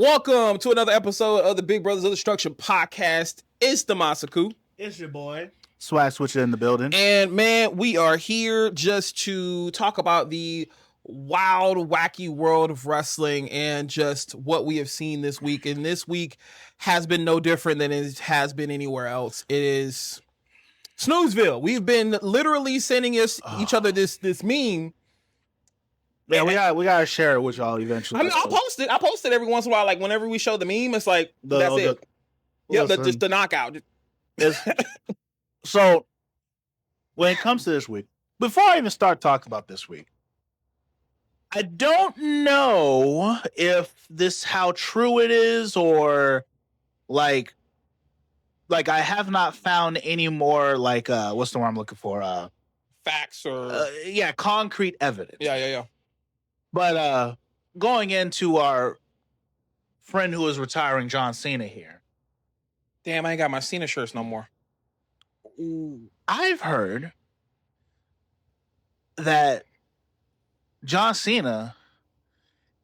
Welcome to another episode of the Big Brothers of Destruction podcast. It's the Masaku. It's your boy. Swag Switcher in the building. And man, we are here just to talk about the wild, wacky world of wrestling and just what we have seen this week. And this week has been no different than it has been anywhere else. It is Snoozeville. We've been literally sending each other this meme. Yeah, we gotta share it with y'all eventually. I mean, I'll post it. I post it every once in a while. Like whenever we show the meme, it's like that's it. Just the knockout. So when it comes to this week, before I even start talking about this week, I don't know if how true it is or like I have not found any more what's the word I'm looking for? Facts or concrete evidence. Yeah. But going into our friend who is retiring, John Cena here. Damn, I ain't got my Cena shirts no more. I've heard that John Cena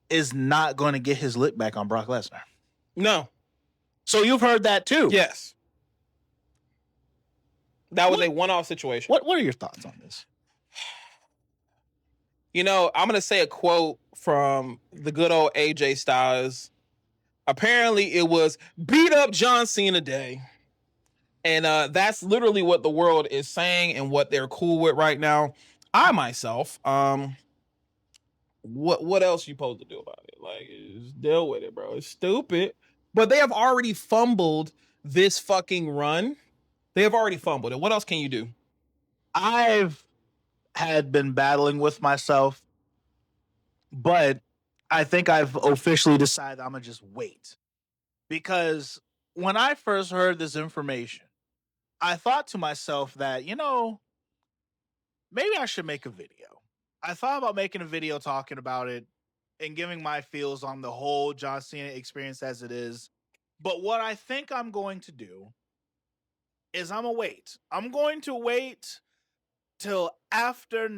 is not going to get his lick back on Brock Lesnar. No. So you've heard that too? Yes. That was a one-off situation. What are your thoughts on this? You know, I'm going to say a quote from the good old AJ Styles. Apparently, it was beat up John Cena day. And that's literally what the world is saying and what they're cool with right now. I myself, what else you supposed to do about it? Like, just deal with it, bro. It's stupid. But they have already fumbled this fucking run. They have already fumbled it. What else can you do? I've had been battling with myself, but I think I've officially decided I'm going to just wait. Because when I first heard this information, I thought to myself that, maybe I should make a video. I thought about making a video talking about it and giving my feels on the whole John Cena experience as it is. But what I think I'm going to do is I'm going to wait. I'm going to wait till after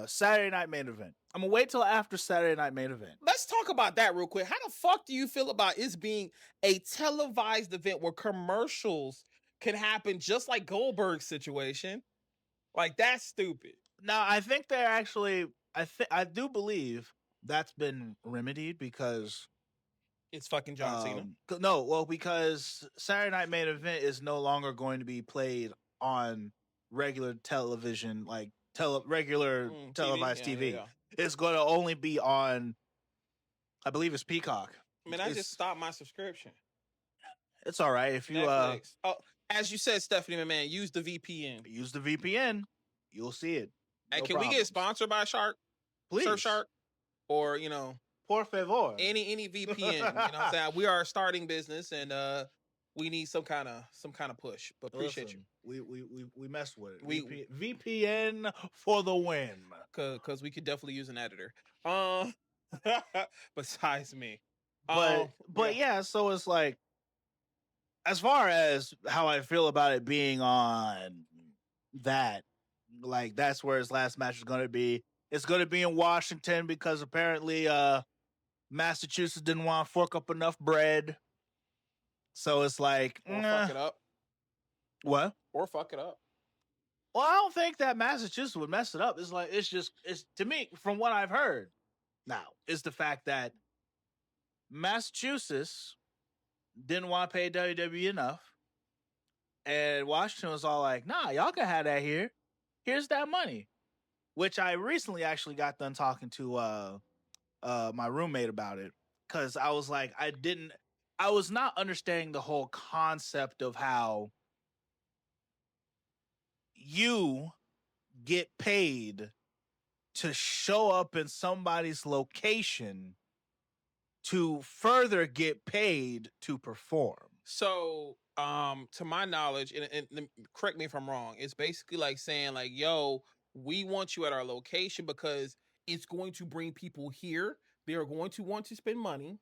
Saturday night main event. I'm gonna wait till after Saturday night main event. Let's talk about that real quick. How the fuck do you feel about it being a televised event where commercials can happen just like Goldberg's situation? Like, that's stupid. Now, I think they're actually, I do believe that's been remedied because it's fucking John Cena. No, well, because Saturday night main event is no longer going to be played on regular television, like regular televised TV. Yeah. It's going to only be on, I believe it's Peacock. I mean, I just stopped my subscription. It's all right if you Netflix. As you said, Stephanie, my man, use the VPN. Use the VPN, you'll see it. And can we get sponsored by Shark? Please, Surfshark, or por favor, any VPN. You know what I'm saying? We are a starting business, and we need some kind of push. But appreciate you. We mess with it. VPN for the win. Cause we could definitely use an editor. Besides me. But yeah, so it's like, as far as how I feel about it being on that, like that's where his last match is going to be. It's going to be in Washington because apparently Massachusetts didn't want to fork up enough bread. So it's like, or fuck it up. What? Or fuck it up. Well, I don't think that Massachusetts would mess it up. It's like, it's to me, from what I've heard now, is the fact that Massachusetts didn't want to pay WWE enough. And Washington was all like, nah, y'all can have that here. Here's that money. Which I recently actually got done talking to my roommate about it. Because I was like, I was not understanding the whole concept of how you get paid to show up in somebody's location to further get paid to perform. So, to my knowledge, and correct me if I'm wrong, it's basically like saying like, yo, we want you at our location because it's going to bring people here. They are going to want to spend money.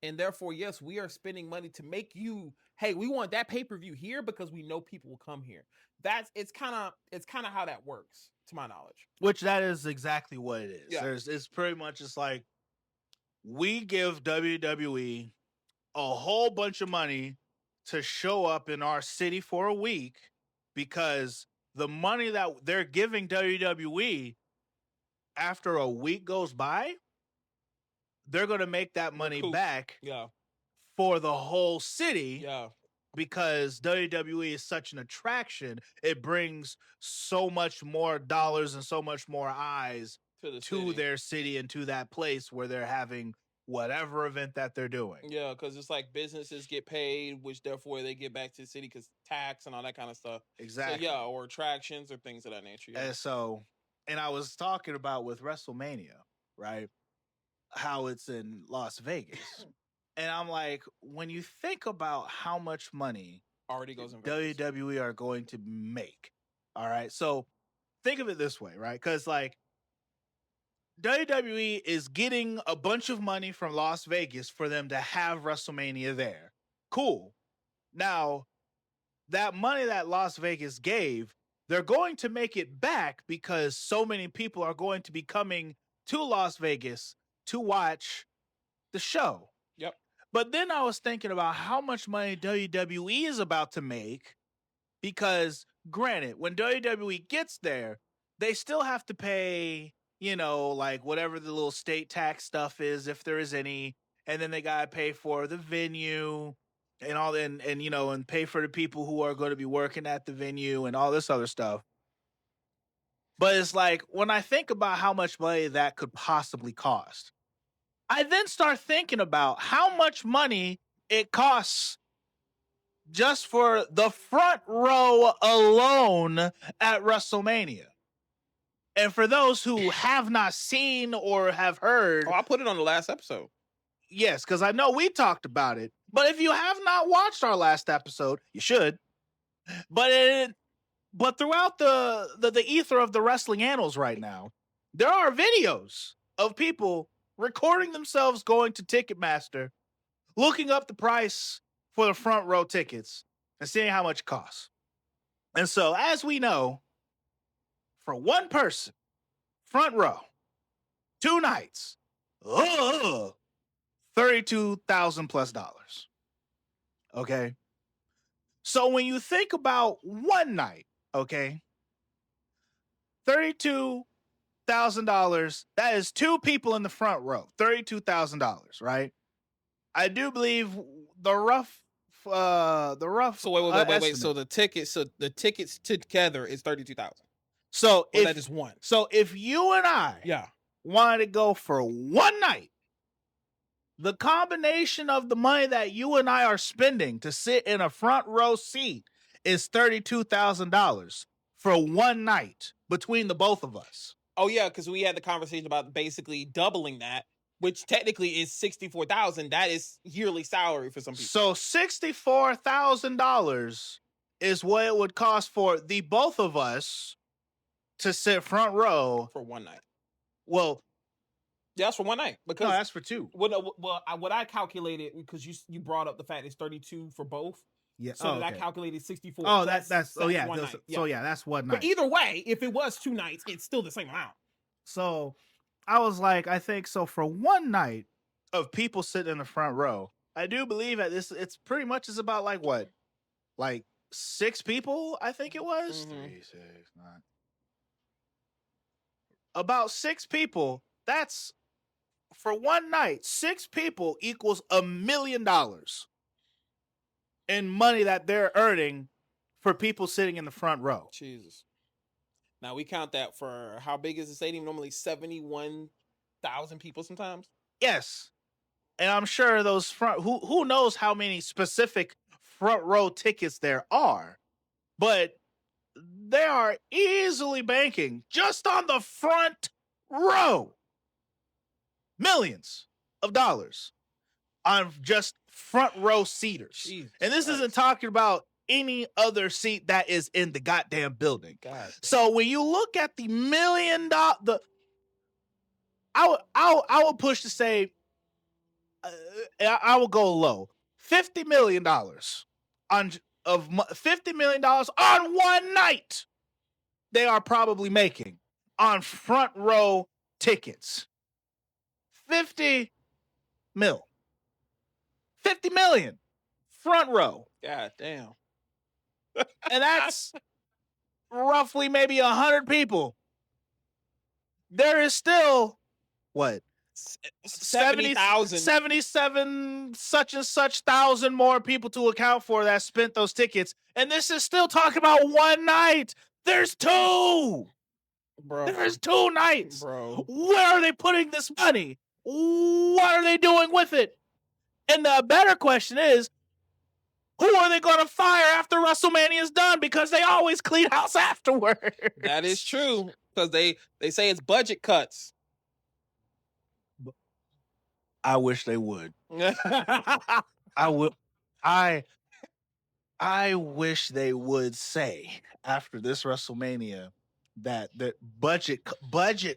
And therefore, yes, we are spending money to make you, hey, we want that pay-per-view here because we know people will come here. It's kind of how that works, to my knowledge. Which that is exactly what it is. Yeah. It's pretty much just like, we give WWE a whole bunch of money to show up in our city for a week because the money that they're giving WWE after a week goes by, they're going to make that money back for the whole city. Yeah. Because WWE is such an attraction, it brings so much more dollars and so much more eyes to their city and to that place where they're having whatever event that they're doing. Yeah, because it's like businesses get paid, which therefore they get back to the city because tax and all that kind of stuff. Exactly. So, yeah, or attractions or things of that nature. Yeah. And I was talking about with WrestleMania, right? How it's in Las Vegas. And I'm like, when you think about how much money already goes in WWE are going to make, all right? So think of it this way, right? Because like WWE is getting a bunch of money from Las Vegas for them to have WrestleMania there. Cool. Now, that money that Las Vegas gave, they're going to make it back because so many people are going to be coming to Las Vegas to watch the show. Yep. But then I was thinking about how much money WWE is about to make because, granted, when WWE gets there, they still have to pay, you know, like whatever the little state tax stuff is, if there is any, and then they got to pay for the venue and all, and you know, and pay for the people who are going to be working at the venue and all this other stuff. But it's like, when I think about how much money that could possibly cost, I then start thinking about how much money it costs just for the front row alone at WrestleMania. And for those who have not seen or have heard... Oh, I put it on the last episode. Yes, because I know we talked about it. But if you have not watched our last episode, you should. But throughout the ether of the wrestling annals right now, there are videos of people recording themselves going to Ticketmaster, looking up the price for the front row tickets, and seeing how much it costs. And so, as we know, for one person, front row, 2 nights, $32,000 plus. Okay? So when you think about one night, okay, $32,000, that is 2 people in the front row, $32,000, right? I do believe the rough. So wait. So the tickets together is 32,000. So that is one. So if you and I, wanted to go for one night, the combination of the money that you and I are spending to sit in a front row seat is $32,000 for one night between the both of us. Oh yeah, because we had the conversation about basically doubling that, which technically is $64,000. That is yearly salary for some people. So $64,000 is what it would cost for the both of us to sit front row for one night. Well, yeah, that's for one night. Because no, that's for 2. Well, what I calculated, because you brought up the fact it's 32 for both. Yeah. So I calculated 64. Oh, so that's that's oh yeah. one night. So yeah, that's one night. But either way, if it was 2 nights, it's still the same amount. So I was like, I think so for one night of people sitting in the front row, I do believe that it's pretty much is about like what? Like 6 people, I think it was. 3, 6, 9. About 6 people. That's for one night. 6 people equals $1 million in money that they're earning for people sitting in the front row. Jesus. Now we count that for how big is the stadium? Normally 71,000 people sometimes. Yes. And I'm sure those who knows how many specific front row tickets there are, but they are easily banking just on the front row millions of dollars on just front row seaters. Jesus and this isn't talking about any other seat that is in the goddamn building. God. So when you look at the $1 million, I would push to say, I will go low, $50 million on $50 million on one night. They are probably making on front row tickets. $50 mil. 50 million. Front row. God damn. And that's roughly maybe 100 people. There is still, what? 70,000. 77 such and such thousand more people to account for that spent those tickets. And this is still talking about one night. There's two. Bro. There's 2 nights. Bro. Where are they putting this money? What are they doing with it? And the better question is, who are they going to fire after WrestleMania is done? Because they always clean house afterwards. That is true. Because they say it's budget cuts. I wish they would. I wish they would say after this WrestleMania that budget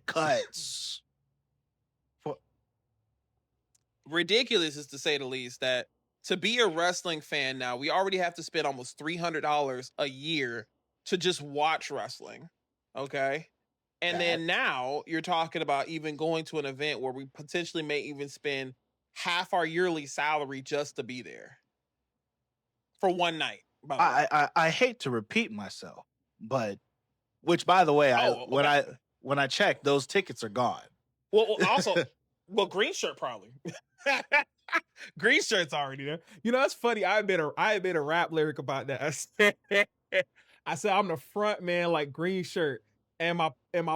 cuts. Ridiculous is to say the least. That to be a wrestling fan now, we already have to spend almost $300 a year to just watch wrestling. Okay. And then now you're talking about even going to an event where we potentially may even spend half our yearly salary just to be there for one night. I hate to repeat myself, but which, by the way, when I checked, those tickets are gone. Well, also, green shirt probably. Green shirt's already there. You know, that's funny. I made a rap lyric about that. I said I'm the front man like green shirt. And my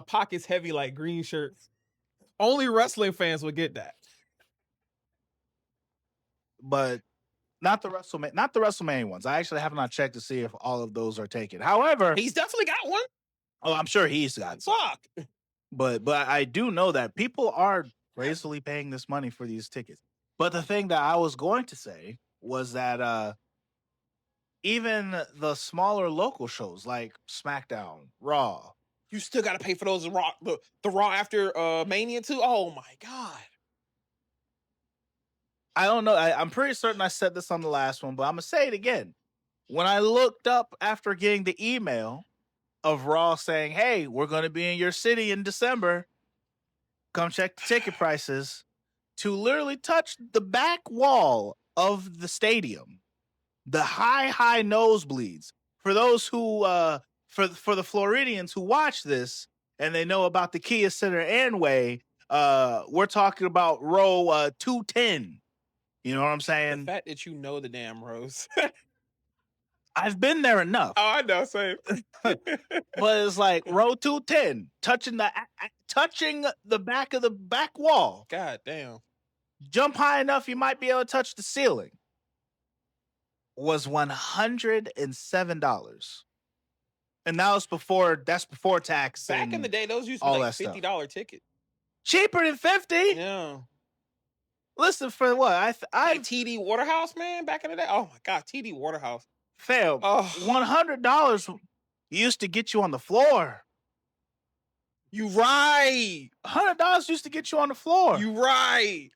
pockets heavy like green shirts. Only wrestling fans would get that. But not the WrestleMania ones. I actually have not checked to see if all of those are taken. However, he's definitely got one. Oh, I'm sure he's got some. Fuck. But I do know that people are crazily paying this money for these tickets. But the thing that I was going to say was that even the smaller local shows like SmackDown, Raw, you still got to pay for those Raw, the Raw after Mania too. Oh my God. I don't know. I'm pretty certain I said this on the last one, but I'm going to say it again. When I looked up after getting the email of Raw saying, hey, we're going to be in your city in December, come check the ticket prices, to literally touch the back wall of the stadium, the high nosebleeds. For those who... For the Floridians who watch this and they know about the Kia Center Anway, we're talking about row 210. You know what I'm saying? The fact that you know the damn rows. I've been there enough. Oh, I know, same. But it's like row 210, touching the back of the back wall. God damn. Jump high enough, you might be able to touch the ceiling. Was $107. And that's before tax. Back in the day, those used to be like $50 ticket. Cheaper than 50? Yeah. Listen, for what? Like TD Waterhouse, man, back in the day. Oh my God, TD Waterhouse. Fam, $100 used to get you on the floor. You right. $100 used to get you on the floor. You right.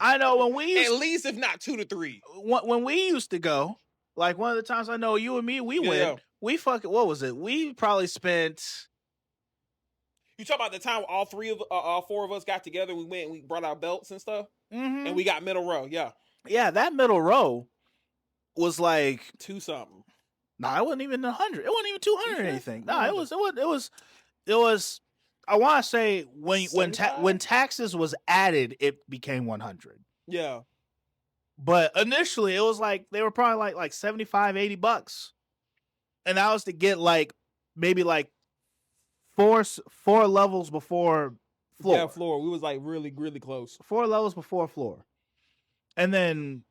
I know when we used at least if not 2 to 3. When we used to go, like one of the times I know you and me, we went. Yeah. We fucking, what was it? We probably spent. You talk about the time all 4 of us got together. We went and we brought our belts and stuff, and we got middle row. Yeah, yeah, that middle row was like 2 something. Nah, it wasn't even 100. It wasn't even 200 or anything. Nah, it was. I want to say when taxes was added, it became 100. Yeah, but initially it was like they were probably like $75-$80. And that was to get like maybe like four levels before floor. Yeah, floor. We was like really, really close. 4 levels before floor. And then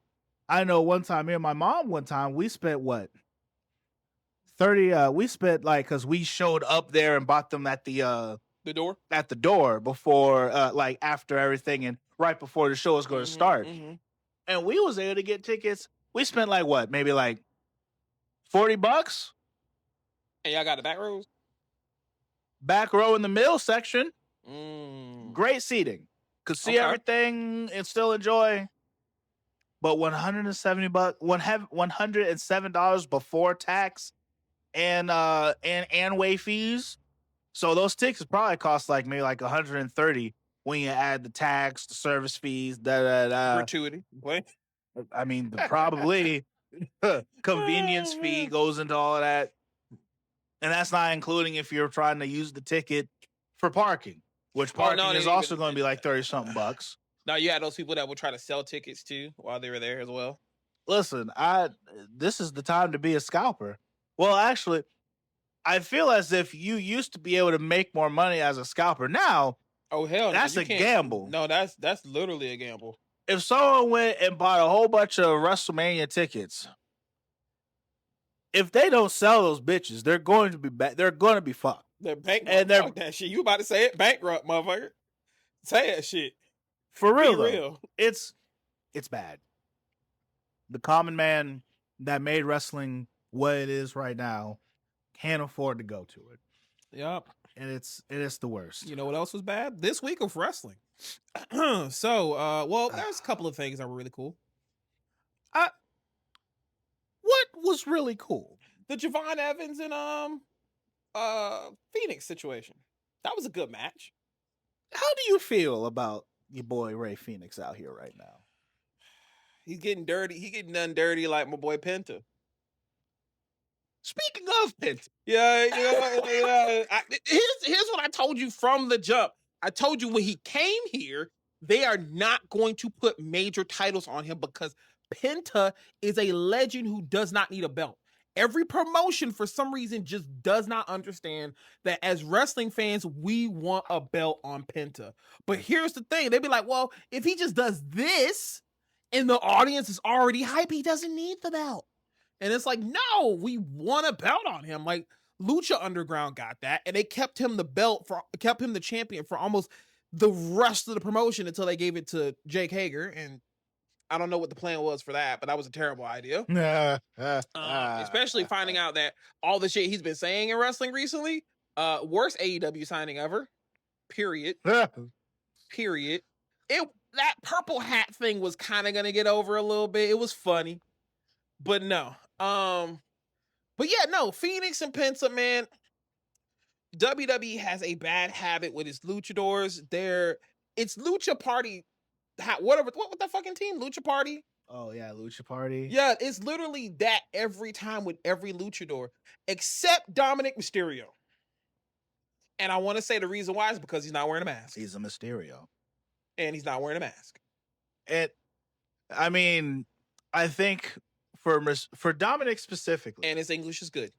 I know one time, me and my mom we spent what? 30 we spent like, because we showed up there and bought them at the door? At the door before like after everything and right before the show was going to start. Mm-hmm. And we was able to get tickets. We spent like what? Maybe like $40? And y'all got the back rows? Back row in the middle section. Mm. Great seating. Could see everything and still enjoy. But $170, $107 before tax and Anway fees. So those tickets probably cost like maybe like $130 when you add the tax, the service fees, da. Gratuity. What? I mean, probably convenience fee goes into all of that. And that's not including if you're trying to use the ticket for parking, which parking is also going to be like 30-something bucks. Now you had those people that would try to sell tickets too while they were there as well. Listen, this is the time to be a scalper. Well, actually, I feel as if you used to be able to make more money as a scalper. Now, oh hell, that's a gamble. No, that's literally a gamble. If someone went and bought a whole bunch of WrestleMania tickets, if they don't sell those bitches, they're going to be they're going to be fucked. They're bankrupt. Fuck that shit. You about to say it? Bankrupt, motherfucker. Say that shit. For real, it's bad. The common man that made wrestling what it is right now can't afford to go to it. Yep. And it's the worst. You know what else was bad? This week of wrestling. Well, there's a couple of things that were really cool. What was really cool? The Javon Evans and Phoenix situation. That was a good match. How do you feel about your boy Ray Phoenix out here right now? He's getting dirty. He getting done dirty like my boy Penta. Speaking of Penta. Yeah. Here's what I told you from the jump. I told you when he came here, they are not going to put major titles on him because Penta is a legend who does not need a belt. Every promotion, for some reason, just does not understand that as wrestling fans, we want a belt on Penta. But here's the thing. They'd be like, well, if he just does this and the audience is already hype, he doesn't need the belt. And it's like, no, we want a belt on him. Like, Lucha Underground got that, and they kept him the champion for almost the rest of the promotion until they gave it to Jake Hager, and I don't know what the plan was for that, but that was a terrible idea. Especially finding out that all the shit he's been saying in wrestling recently, worst AEW signing ever. Period. Period. That purple hat thing was kind of gonna get over a little bit. It was funny, but no. But yeah, no. Phoenix and Penta, man. WWE has a bad habit with its luchadors. It's Lucha Party. What the fucking team? Lucha Party? Oh yeah, Lucha Party. Yeah, it's literally that every time with every luchador, except Dominic Mysterio. And I want to say the reason why is because he's not wearing a mask. He's a Mysterio. And he's not wearing a mask. I mean, I think for Dominic specifically. And his English is good.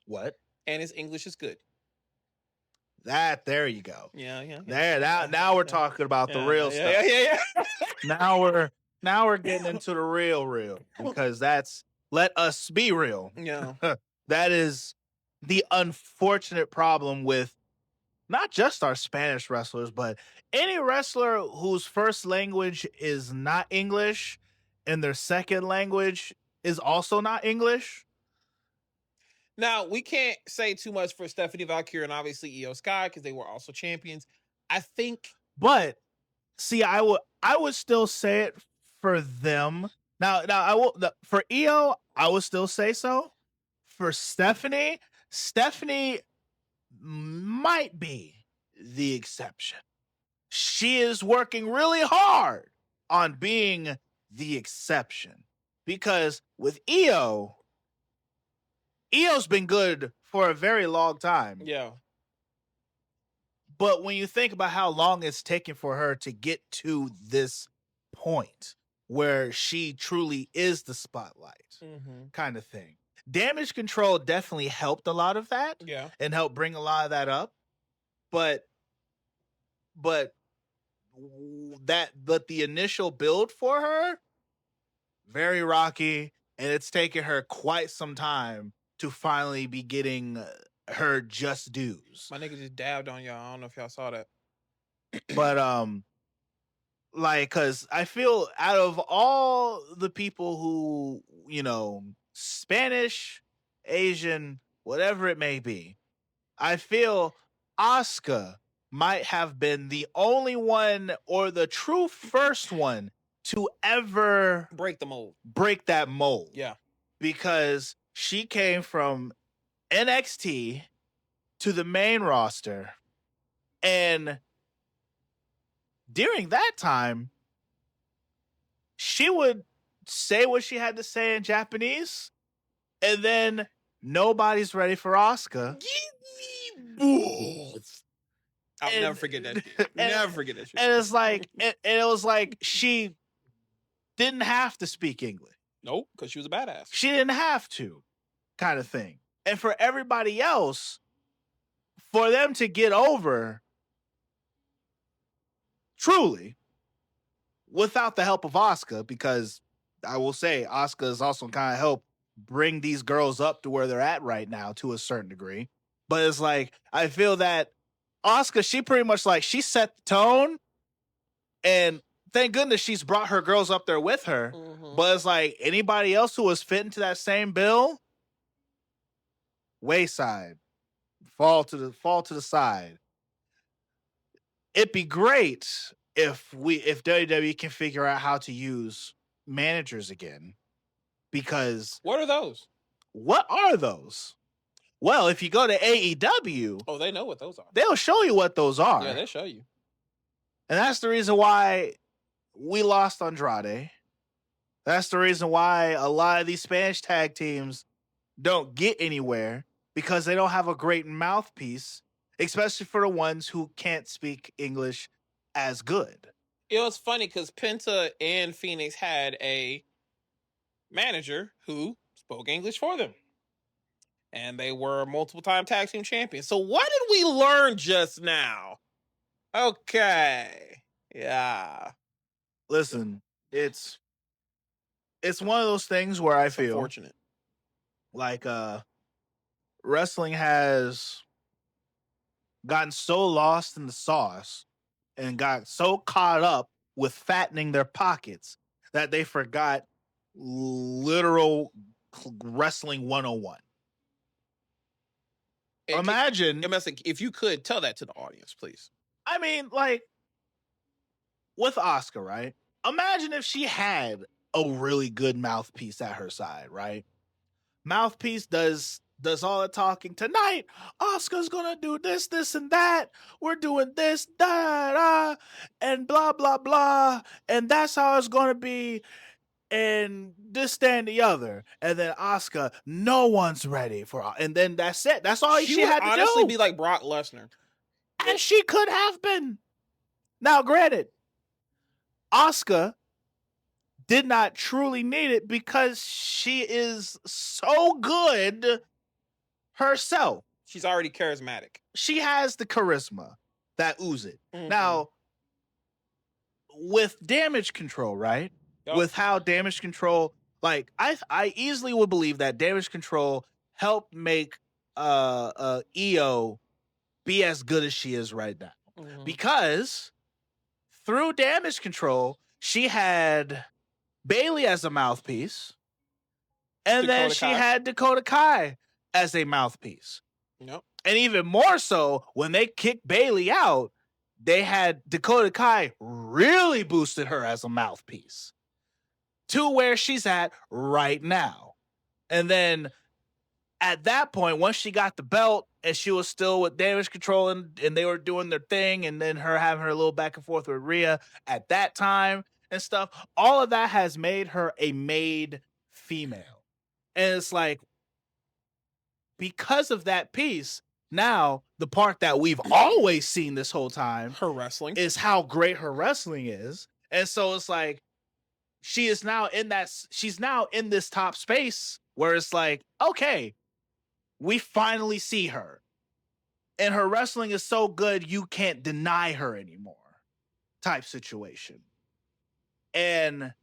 What? And his English is good. There you go. Yeah. Now we're talking about the real stuff. Yeah. Now we're getting into the real because let us be real. Yeah. That is the unfortunate problem with not just our Spanish wrestlers, but any wrestler whose first language is not English and their second language is also not English. Now, we can't say too much for Stephanie Valkyrie and obviously Io Sky because they were also champions. I think. But, see, I would still say it for them. Now I will for Io, I would still say so. For Stephanie might be the exception. She is working really hard on being the exception because with Io's been good for a very long time. Yeah. But when you think about how long it's taken for her to get to this point where she truly is the spotlight kind of thing. Damage Control definitely helped a lot of that. Yeah. And helped bring a lot of that up. But the initial build for her, very rocky, and it's taken her quite some time to finally be getting her just dues. My nigga just dabbed on y'all. I don't know if y'all saw that. But cause I feel out of all the people who, Spanish, Asian, whatever it may be, I feel Asuka might have been the only one or the true first one to ever break that mold. Yeah. Because she came from NXT to the main roster, and during that time, she would say what she had to say in Japanese, and then nobody's ready for Asuka. I'll never forget that shit. Never forget that shit. And it's like, and it was like she didn't have to speak English. Nope, because she was a badass. She didn't have to, kind of thing. And for everybody else, for them to get over, truly, without the help of Asuka, because I will say Asuka has also kind of helped bring these girls up to where they're at right now to a certain degree. But it's like, I feel that Asuka, she pretty much like, she set the tone, and thank goodness she's brought her girls up there with her. Mm-hmm. But it's like anybody else who was fit into that same bill, wayside, fall to the side. It'd be great if WWE can figure out how to use managers again, because what are those? What are those? Well, if you go to AEW, oh, they know what those are. They'll show you what those are. Yeah, they'll show you. And that's the reason why we lost Andrade. That's the reason why a lot of these Spanish tag teams don't get anywhere, because they don't have a great mouthpiece, especially for the ones who can't speak English as good. It was funny because Penta and Phoenix had a manager who spoke English for them. And they were multiple-time tag team champions. So what did we learn just now? Okay. Yeah. Listen, it's one of those things where I feel unfortunate. Like wrestling has gotten so lost in the sauce and got so caught up with fattening their pockets that they forgot literal wrestling 101. Imagine if you could tell that to the audience, please. I mean, like with Asuka, right? Imagine if she had a really good mouthpiece at her side, right? Mouthpiece does all the talking. Tonight, Asuka's gonna do this, this, and that. We're doing this, da, da, and blah, blah, blah. And that's how it's gonna be. And this, that, and the other. And then Asuka, no one's ready for her. And then that's it. That's all she had to do. Honestly, be like Brock Lesnar. And she could have been. Now, granted, Asuka did not truly need it because she is so good herself. She's already charismatic. She has the charisma that oozes it. Mm-hmm. Now, with Damage Control, right? Yep. With how Damage Control, like I easily would believe that Damage Control helped make EO be as good as she is right now. Mm-hmm. Because through Damage Control, she had Bayley as a mouthpiece, and then she had Dakota Kai as a mouthpiece. Yep. And even more so, when they kicked Bayley out, they had Dakota Kai really boosted her as a mouthpiece to where she's at right now. And then at that point, once she got the belt and she was still with Damage Control and they were doing their thing, and then her having her little back and forth with Rhea at that time and stuff, all of that has made her a made female. And it's like, because of that piece, now the part that we've always seen this whole time, her wrestling, is how great her wrestling is. And so it's like, she is now she's now in this top space where it's like, okay, we finally see her. And her wrestling is so good, you can't deny her anymore type situation. And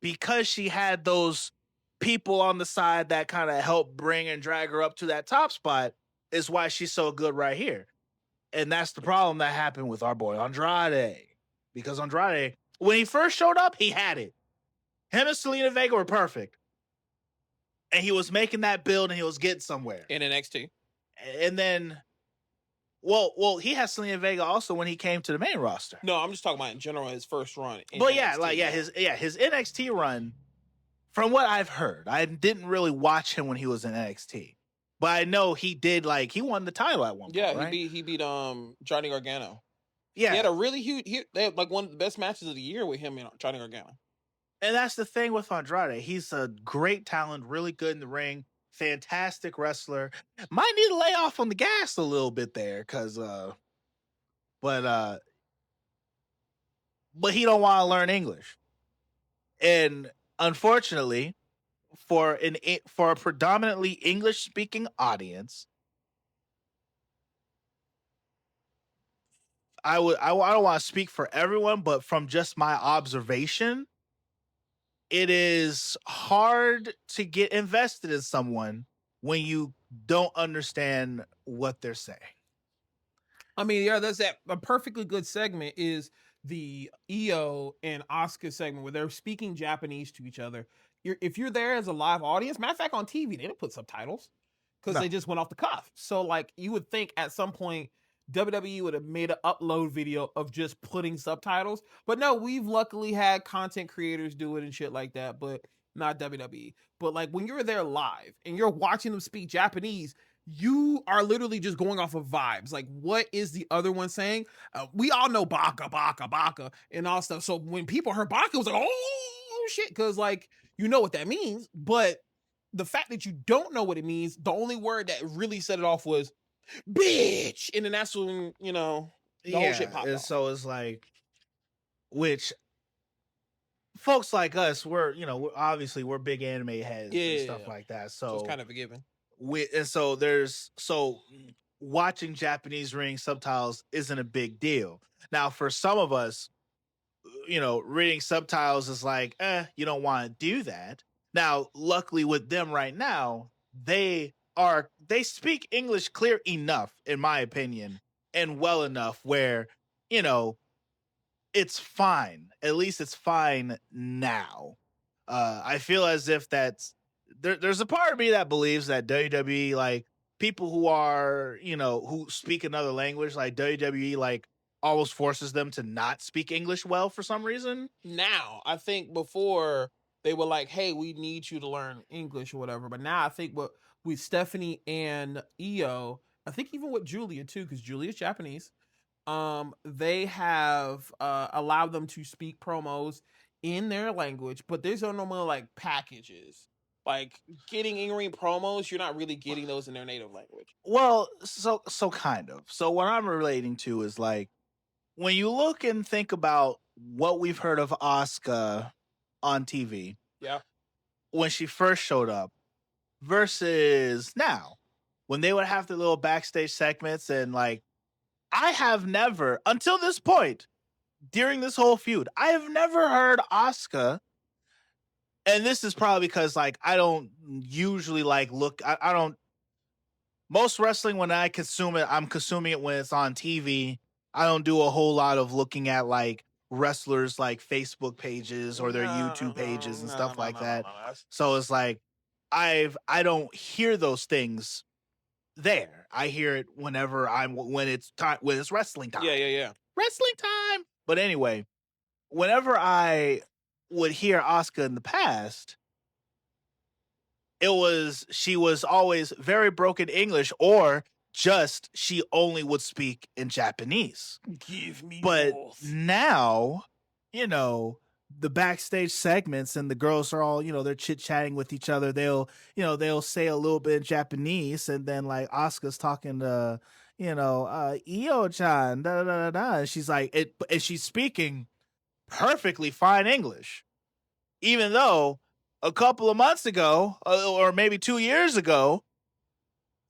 because she had those people on the side that kind of helped bring and drag her up to that top spot is why she's so good right here. And that's the problem that happened with our boy Andrade. Because Andrade, when he first showed up, he had it. Him and Selena Vega were perfect. And he was making that build and he was getting somewhere. In NXT. And then, well, he had Selena Vega also when he came to the main roster. No, I'm just talking about in general, his first run. But NXT, his NXT run, from what I've heard, I didn't really watch him when he was in NXT. But I know he did, he won the title at one point, right? He beat Johnny Gargano. Yeah, he had a really huge. They had like one of the best matches of the year with him and Johnny Gargano. and that's the thing with Andrade. He's a great talent, really good in the ring, fantastic wrestler. Might need to lay off on the gas a little bit there, but he don't want to learn English, and unfortunately, for a predominantly English speaking audience, I don't want to speak for everyone, but from just my observation, it is hard to get invested in someone when you don't understand what they're saying. I mean, yeah, that's that. A perfectly good segment is the Io and Asuka segment where they're speaking Japanese to each other. If you're there as a live audience, matter of fact, on TV, they didn't put subtitles because No. they just went off the cuff. So, like, you would think at some point WWE would have made an upload video of just putting subtitles. But no, we've luckily had content creators do it and shit like that, but not WWE. But, like, when you're there live and you're watching them speak Japanese, you are literally just going off of vibes. Like, what is the other one saying? We all know baka, baka, baka, and all stuff. So when people heard baka, it was like, oh shit, because like you know what that means. But the fact that you don't know what it means, the only word that really set it off was bitch, and then that's when the whole shit popped off. So it's like, which folks like us, we're obviously we're big anime heads and stuff like that. So it's kind of a given. So watching Japanese ring subtitles isn't a big deal. Now, for some of us, reading subtitles is like, you don't want to do that. Now, luckily with them right now, they speak English clear enough, in my opinion, and well enough where, it's fine. At least it's fine now. I feel as if that's, there's a part of me that believes that WWE, like, people who are, who speak another language, like WWE, like, almost forces them to not speak English well for some reason. Now, I think before they were like, hey, we need you to learn English or whatever. But now I think with Stephanie and Io, I think even with Julia too, because Julia's Japanese, they have allowed them to speak promos in their language, but there's no more like packages. Like getting in-ring promos, you're not really getting those in their native language. Well, so kind of. So what I'm relating to is like, when you look and think about what we've heard of Asuka on TV, when she first showed up, versus now, when they would have the little backstage segments, and like, I have never, until this point, during this whole feud, I have never heard Asuka. And this is probably because, like, I don't usually, like, I don't, most wrestling, when I consume it, I'm consuming it when it's on TV. I don't do a whole lot of looking at, like, wrestlers, like, Facebook pages or their YouTube pages and stuff like that. So it's like, I don't hear those things there. I hear it when it's wrestling time. Yeah. Wrestling time. But anyway, whenever I would hear Asuka in the past, she was always very broken English, or just she only would speak in Japanese. Give me both. Now, the backstage segments and the girls are all, they're chit-chatting with each other. They'll say a little bit in Japanese, and then like Asuka's talking to, Io-chan, da da da da. And she's like, and she's speaking perfectly fine English, even though a couple of months ago, or maybe 2 years ago,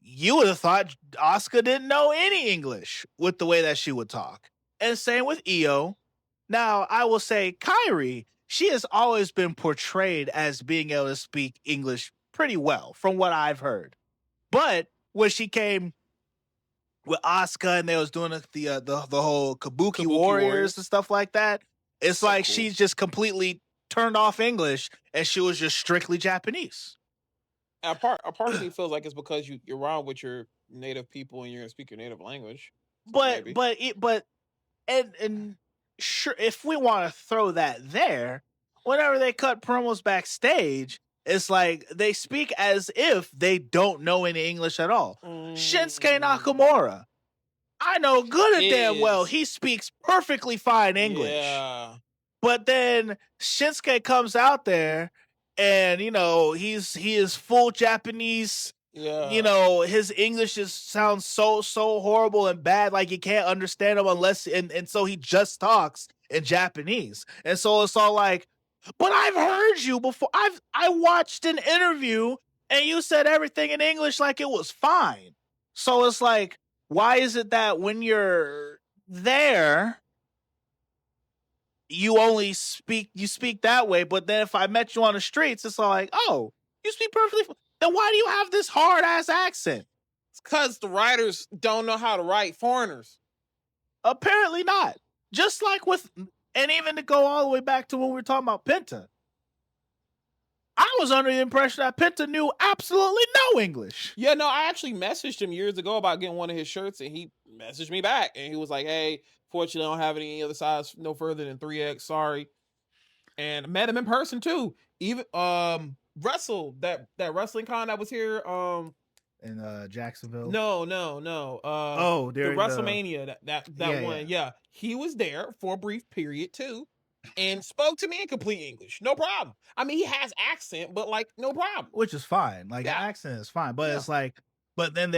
you would have thought Asuka didn't know any English with the way that she would talk. And same with Io. Now, I will say Kairi, she has always been portrayed as being able to speak English pretty well, from what I've heard. But when she came with Asuka and they was doing the whole Kabuki Warriors and stuff like that, it's so like cool. She's just completely turned off English and she was just strictly Japanese. A part of me feels like it's because you're around with your native people and you're gonna speak your native language. So but sure, if we want to throw that there, whenever they cut promos backstage, it's like they speak as if they don't know any English at all. Shinsuke Nakamura, I know good and damn well he speaks perfectly fine English. Yeah. But then Shinsuke comes out there and, you know, he is full Japanese. Yeah. You know, his English sounds so horrible and bad, like you can't understand him unless, and so he just talks in Japanese. And so it's all like, but I've heard you before. I watched an interview and you said everything in English like it was fine. So it's like, why is it that when you're there, you speak that way, but then if I met you on the streets, it's all like, oh, you speak perfectly. Then why do you have this hard ass accent? It's because the writers don't know how to write foreigners. Apparently not. Just like with, and even to go all the way back to when we were talking about Penta, I was under the impression that Penta knew absolutely no English. Yeah, no, I actually messaged him years ago about getting one of his shirts, and he messaged me back, and he was like, hey, fortunately, I don't have any other size no further than 3X, sorry. And I met him in person, too. Even, that wrestling con that was here, in Jacksonville. No. During the WrestleMania, that one. Yeah. Yeah. He was there for a brief period too, and spoke to me in complete English. No problem. I mean, he has accent, but like no problem. Which is fine. Like Yeah. accent is fine. But it's like, but then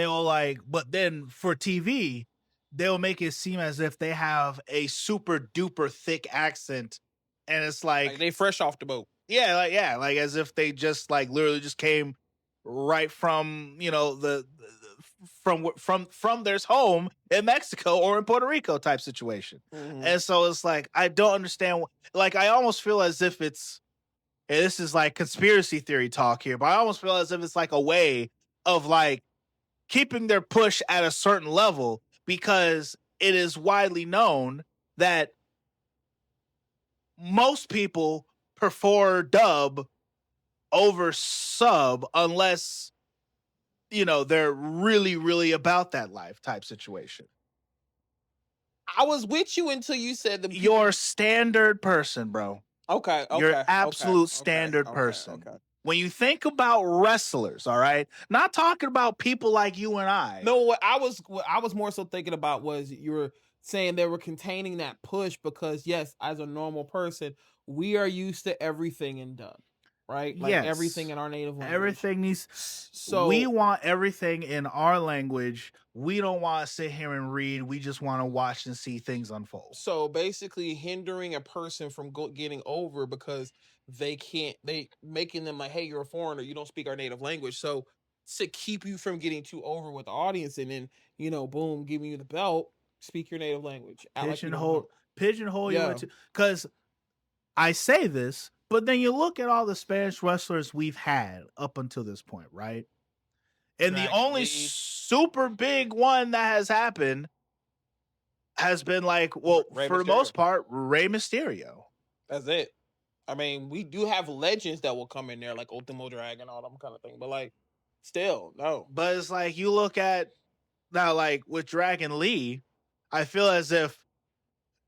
for TV, they'll make it seem as if they have a super duper thick accent. And it's like they fresh off the boat. Yeah, like as if they just like literally just came right from, you know, from their home in Mexico or in Puerto Rico type situation. Mm-hmm. And so it's like, I don't understand. Like, I almost feel as if it's, and this is like conspiracy theory talk here, but I almost feel as if it's like a way of like keeping their push at a certain level, because it is widely known that most people prefer dub over sub unless, you know, they're really, really about that life type situation. I was with you until you said your standard person, bro. Okay. Your absolute standard person. Okay. When you think about wrestlers, all right, not talking about people like you and I. No, what I was more so thinking about was you were saying they were containing that push because, yes, as a normal person, we are used to everything in dub, right? Like everything in our native language. Everything needs. So we want everything in our language. We don't want to sit here and read. We just want to watch and see things unfold. So basically, hindering a person from getting over because they making them like, hey, you're a foreigner, you don't speak our native language. So to keep you from getting too over with the audience, and then, you know, boom, giving you the belt. Speak your native language. Pigeonhole you into, because I say this, but then you look at all the Spanish wrestlers we've had up until this point, right? And the only super big one that has happened has been like, well, for the most part, Rey Mysterio. That's it. I mean, we do have legends that will come in there like Ultimo Dragon, all them kind of thing, but like, still, no. But it's like you look at now, like with Dragon Lee, I feel as if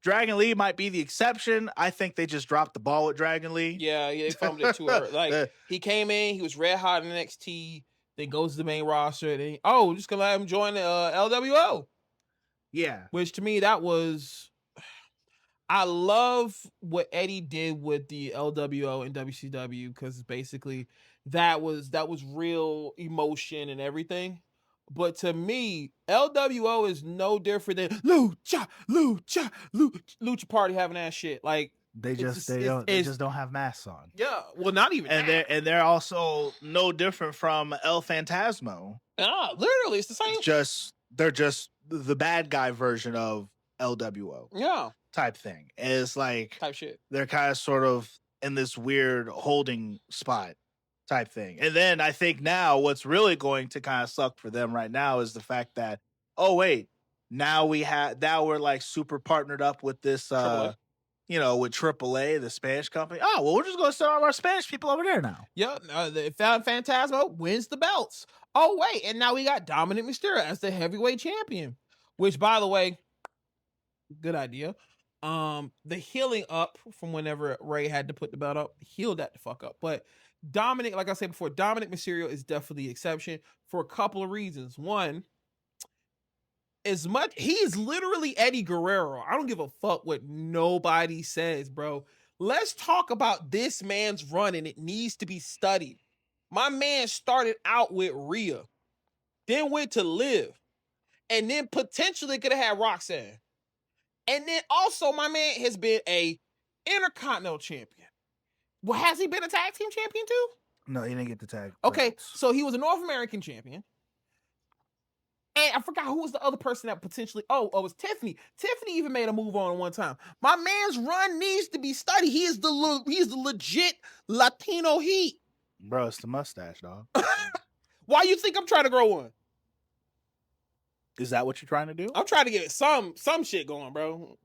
Dragon Lee might be the exception. I think they just dropped the ball with Dragon Lee. Yeah, they fumbled it too early. Like, he came in, he was red hot in NXT, then goes to the main roster, then just gonna let him join the LWO. Yeah. Which to me, that was... I love what Eddie did with the LWO and WCW, because basically that was real emotion and everything. But to me, LWO is no different than Lucha Party having that shit. Like, they just don't have masks on. Yeah, well, not even. And they're also no different from El Fantasmo. Literally, it's the same. They're just the bad guy version of LWO. Yeah, type thing. And it's like type shit. They're kind of sort of in this weird holding spot type thing. And then I think now what's really going to kind of suck for them right now is the fact that, oh wait, now we're like super partnered up with this with AAA, the Spanish company. Oh, well, we're just gonna send all our Spanish people over there now. Yeah, the Phantasmo wins the belts. Oh wait, and now we got Dominic Mysterio as the heavyweight champion. Which, by the way, good idea. The healing up from whenever Ray had to put the belt up, healed that the fuck up. But Dominic, like I said before, Dominic Mysterio is definitely the exception for a couple of reasons. One, as much, he is literally Eddie Guerrero. I don't give a fuck what nobody says, bro. Let's talk about this man's run, and it needs to be studied. My man started out with Rhea, then went to Liv, and then potentially could have had Roxanne. And then also, my man has been a Intercontinental Champion. Well, has he been a tag team champion too? No, he didn't get the tag. Okay, belts. so he was a North American champion. And I forgot who was the other person that potentially. Oh, it was Tiffany. Tiffany even made a move on one time. My man's run needs to be studied. He is the legit Latino heat. Bro, it's the mustache, dog. Why you think I'm trying to grow one? Is that what you're trying to do? I'm trying to get some shit going, bro.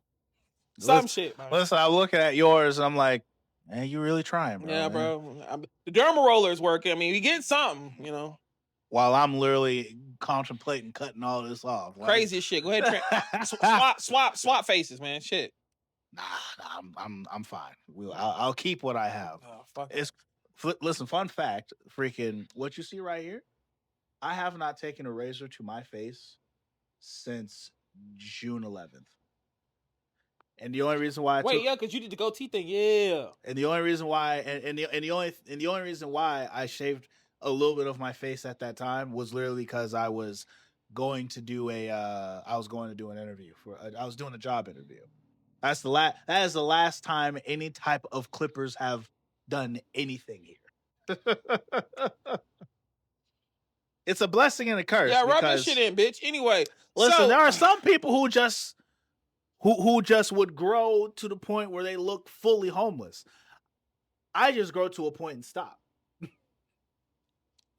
Some shit, bro. Listen, I'm looking at yours and I'm like, man, you really trying, bro. Yeah, man. bro. The derma roller is working. I mean, we get something, you know. While I'm literally contemplating cutting all this off. Like, crazy as shit. Go ahead, swap faces, man. Shit. Nah, I'm fine. I'll keep what I have. Oh, fuck. Listen, fun fact, freaking what you see right here, I have not taken a razor to my face since June 11th. And the only reason why because you did the goatee thing, yeah. And the only reason why, the only reason why I shaved a little bit of my face at that time was literally because I was going to do an interview I was doing a job interview. That is the last time any type of Clippers have done anything here. It's a blessing and a curse. Yeah, rub that shit in, bitch. Anyway, listen, there are some people who just would grow to the point where they look fully homeless. I just grow to a point and stop.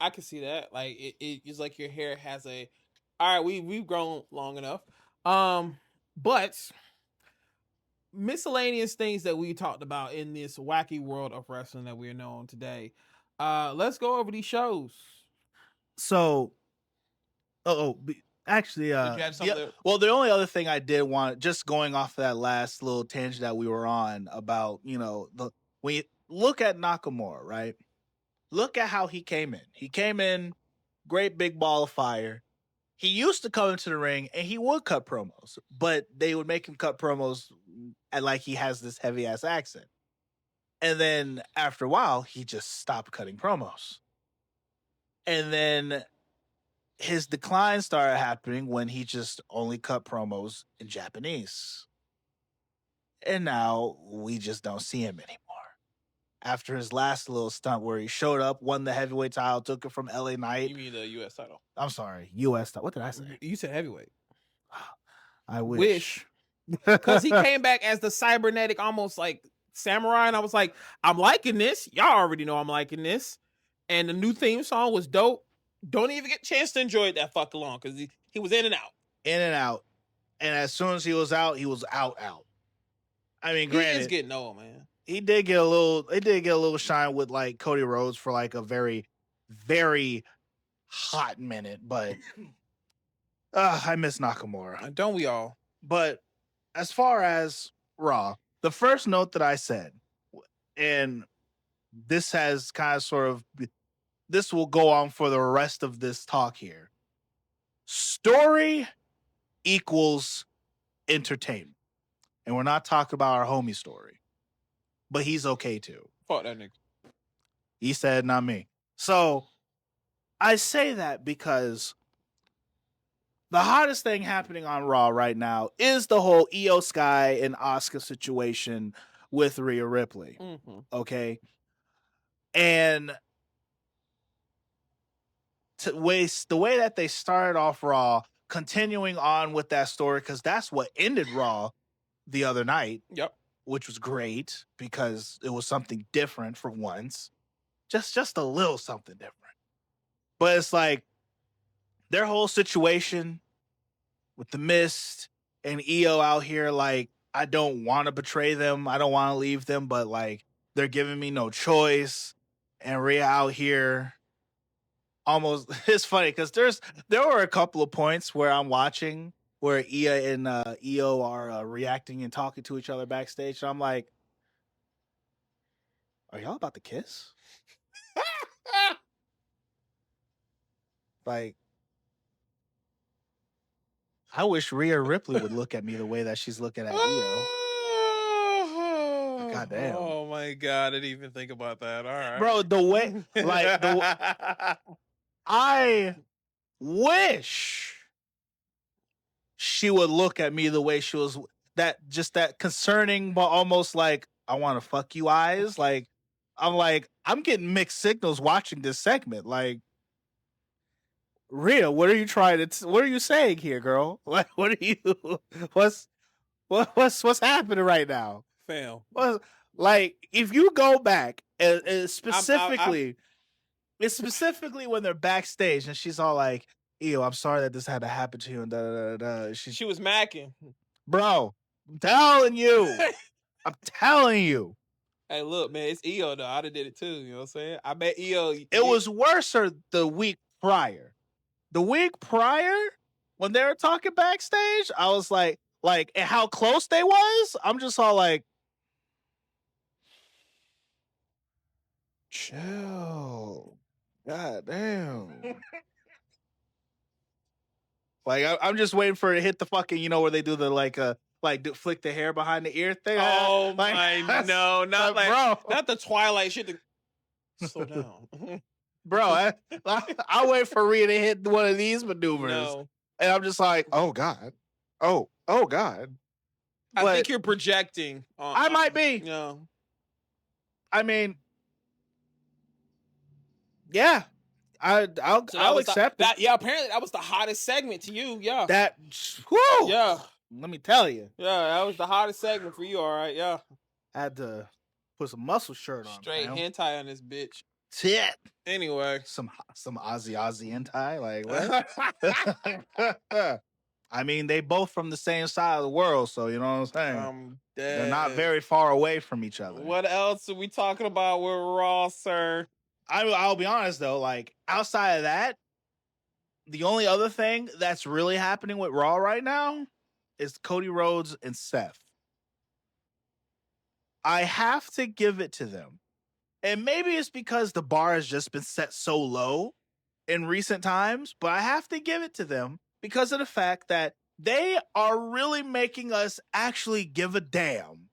I can see that. Like it's like your hair has a. All right, we've grown long enough. But miscellaneous things that we talked about in this wacky world of wrestling that we're known today. Let's go over these shows. So, actually, the only other thing I did want, just going off of that last little tangent that we were on about, when you look at Nakamura, right? Look at how he came in. He came in, great big ball of fire. He used to come into the ring and he would cut promos, but they would make him cut promos and like he has this heavy ass accent. And then after a while, he just stopped cutting promos. And then his decline started happening when he just only cut promos in Japanese. And now we just don't see him anymore. After his last little stunt where he showed up, won the heavyweight title, took it from LA Knight. You mean the U.S. title? I'm sorry, U.S. title. What did I say? You said heavyweight. I wish. Because he came back as the cybernetic, almost like samurai, and I was like, I'm liking this. Y'all already know I'm liking this. And the new theme song was dope. Don't even get a chance to enjoy it that fucking long because he was in and out. In and out. And as soon as he was out, he was out. I mean, granted, he is getting old, man. He did get a little shine with like Cody Rhodes for like a very, very hot minute, but I miss Nakamura. Don't we all? But as far as Raw, the first note that I said, and this has kind of this will go on for the rest of this talk here. Story equals entertainment. And we're not talking about our homie Story. But he's okay too. Fuck that nigga. He said, not me. So I say that because the hottest thing happening on Raw right now is the whole Io Sky and Asuka situation with Rhea Ripley. Mm-hmm. Okay. And the way that they started off Raw, continuing on with that story, because that's what ended Raw the other night. Yep. Which was great because it was something different for once. Just a little something different. But it's like their whole situation with the Mist and Io out here, like, I don't want to betray them. I don't want to leave them, but like they're giving me no choice. And Rhea out here almost, it's funny because there were a couple of points where I'm watching where Ia and Io are reacting and talking to each other backstage. And I'm like, are y'all about to kiss? like, I wish Rhea Ripley would look at me the way that she's looking at Io. Goddamn. Oh my god, I didn't even think about that. All right. Bro, the way I wish she would look at me the way she was, that concerning but almost like I want to fuck you eyes. Like I'm getting mixed signals watching this segment. Like, Rhea, what are you what are you saying here, girl? What are you what's happening right now? Fam. Like, if you go back and specifically it's specifically when they're backstage and she's all like, "Ew, I'm sorry that this had to happen to you," and da da da da. She was macking. Bro, I'm telling you. I'm telling you. Hey, look, man, it's Io though. I'd have did it too. You know what I'm saying? I bet Io. It was worse the week prior. The week prior, when they were talking backstage, I was like, and how close they was. I'm just all like, chill. God damn. Like, I'm just waiting for it to hit the fucking, where they do the flick the hair behind the ear thing. Oh my no, not bro. Not the Twilight shit. Slow down. Bro, I wait for Rhea to hit one of these maneuvers. No. And I'm just like, oh God. Oh God. I think you're projecting. I might be. No. I mean, yeah. I'll accept that. Yeah, apparently that was the hottest segment to you. Yeah. Whoo! Yeah. Let me tell you. Yeah, that was the hottest segment for you, all right. Yeah. I had to put some muscle shirt on. Straight hentai on this bitch. Shit. Anyway. Some Aussie hentai. Like, what? I mean, they both from the same side of the world, so you know what I'm saying? They're not very far away from each other. What else are we talking about with Raw, sir? I'll be honest though, like, outside of that, the only other thing that's really happening with Raw right now is Cody Rhodes and Seth. I have to give it to them. And maybe it's because the bar has just been set so low in recent times, but I have to give it to them because of the fact that they are really making us actually give a damn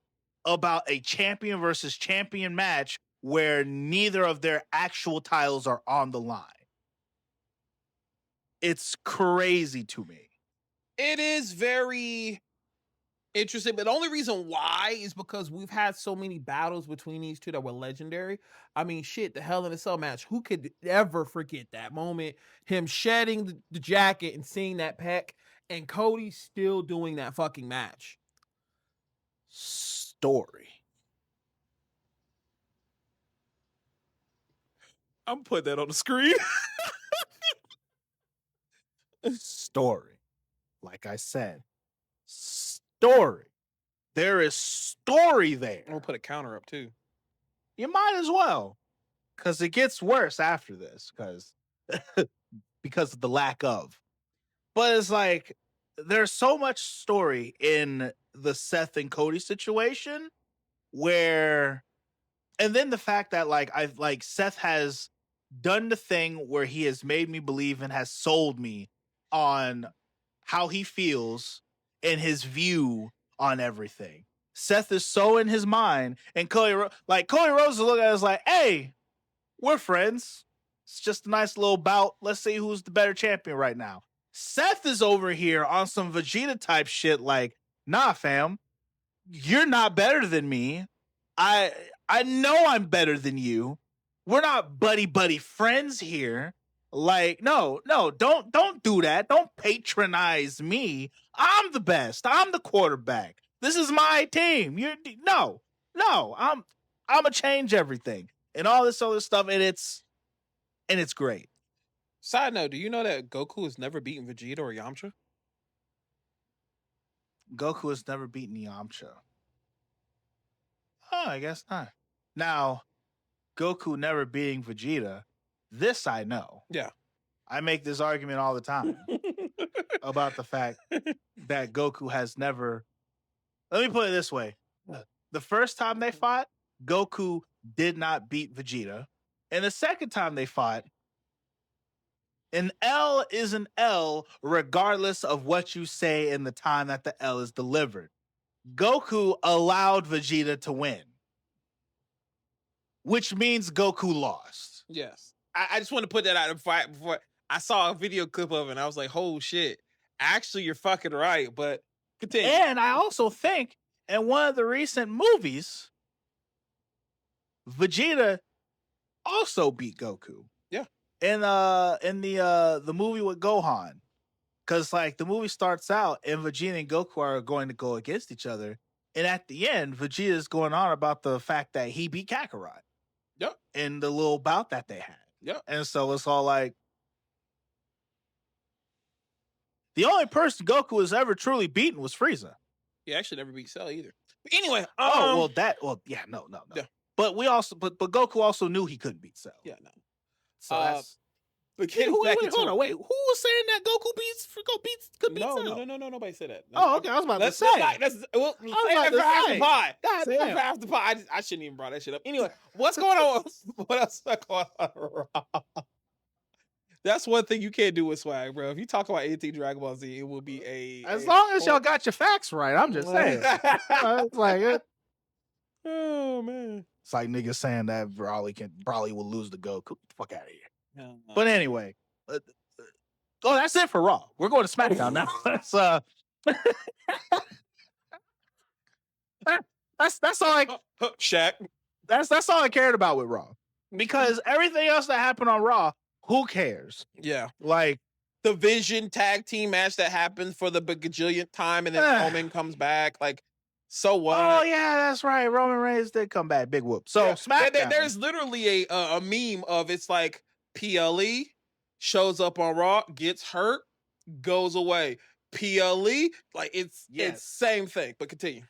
about a champion versus champion match where neither of their actual titles are on the line. It's crazy to me. It is very interesting, but the only reason why is because we've had so many battles between these two that were legendary. I mean, shit, the Hell in a Cell match. Who could ever forget that moment? Him shedding the jacket and seeing that pec, and Cody still doing that fucking match. Story. I'm putting that on the screen. Story. Like I said, story. There is story there. I'm gonna put a counter up too. You might as well, because it gets worse after this, because of the lack of. But it's like, there's so much story in the Seth and Cody situation where, and then the fact that Seth has done the thing where he has made me believe and has sold me on how he feels and his view on everything. Seth is so in his mind, and Cody Rhodes is looking at us like, hey, we're friends. It's just a nice little bout. Let's see who's the better champion right now. Seth is over here on some Vegeta type shit like, nah, fam, you're not better than me. I know I'm better than you. We're not buddy friends here. Like, no, don't do that. Don't patronize me. I'm the best. I'm the quarterback. This is my team. No. I'm gonna change everything and all this other stuff, and it's great. Side note: do you know that Goku has never beaten Vegeta or Yamcha? Goku has never beaten Yamcha. Oh, I guess not. Now, Goku never beating Vegeta, this I know. Yeah. I make this argument all the time about the fact that Goku has never... Let me put it this way. The first time they fought, Goku did not beat Vegeta. And the second time they fought, An L is an L regardless of what you say in the time that the L is delivered. Goku allowed Vegeta to win, which means Goku lost. Yes. I just want to put that out before I saw a video clip of it and I was like, oh shit. Actually, you're fucking right, but continue. And I also think in one of the recent movies, Vegeta also beat Goku. Yeah. In the movie with Gohan. Because like the movie starts out and Vegeta and Goku are going to go against each other. And at the end, Vegeta is going on about the fact that he beat Kakarot. Yep. In the little bout that they had. Yep. And so it's all like, the only person Goku has ever truly beaten was Frieza. He actually never beat Cell either. But anyway. No. Yeah. But Goku also knew he couldn't beat Cell. Yeah, no. So that's... But wait, hold on. Wait, who was saying that Goku could beat Cell? No, nobody said that. Oh, okay. I was about to say. After pod. I shouldn't even brought that shit up. Anyway, what's going on? What else is going on? That's one thing you can't do with swag, bro. If you talk about anything Dragon Ball Z, it will be as long as y'all got your facts right. I'm just saying. It's like oh man. It's like niggas saying that Broly will lose to Goku. Get the fuck out of here. No. But anyway, that's it for Raw. We're going to SmackDown now. That's all I Shaq. That's all I cared about with Raw. Because everything else that happened on Raw, who cares? Yeah. Like the Vision tag team match that happened for the bajillionth time and then Roman comes back. Like, so what? Oh yeah, that's right. Roman Reigns did come back. Big whoop. So SmackDown. There's literally a meme of it's like PLE shows up on Raw, gets hurt, goes away. PLE, like it's same thing. But continue.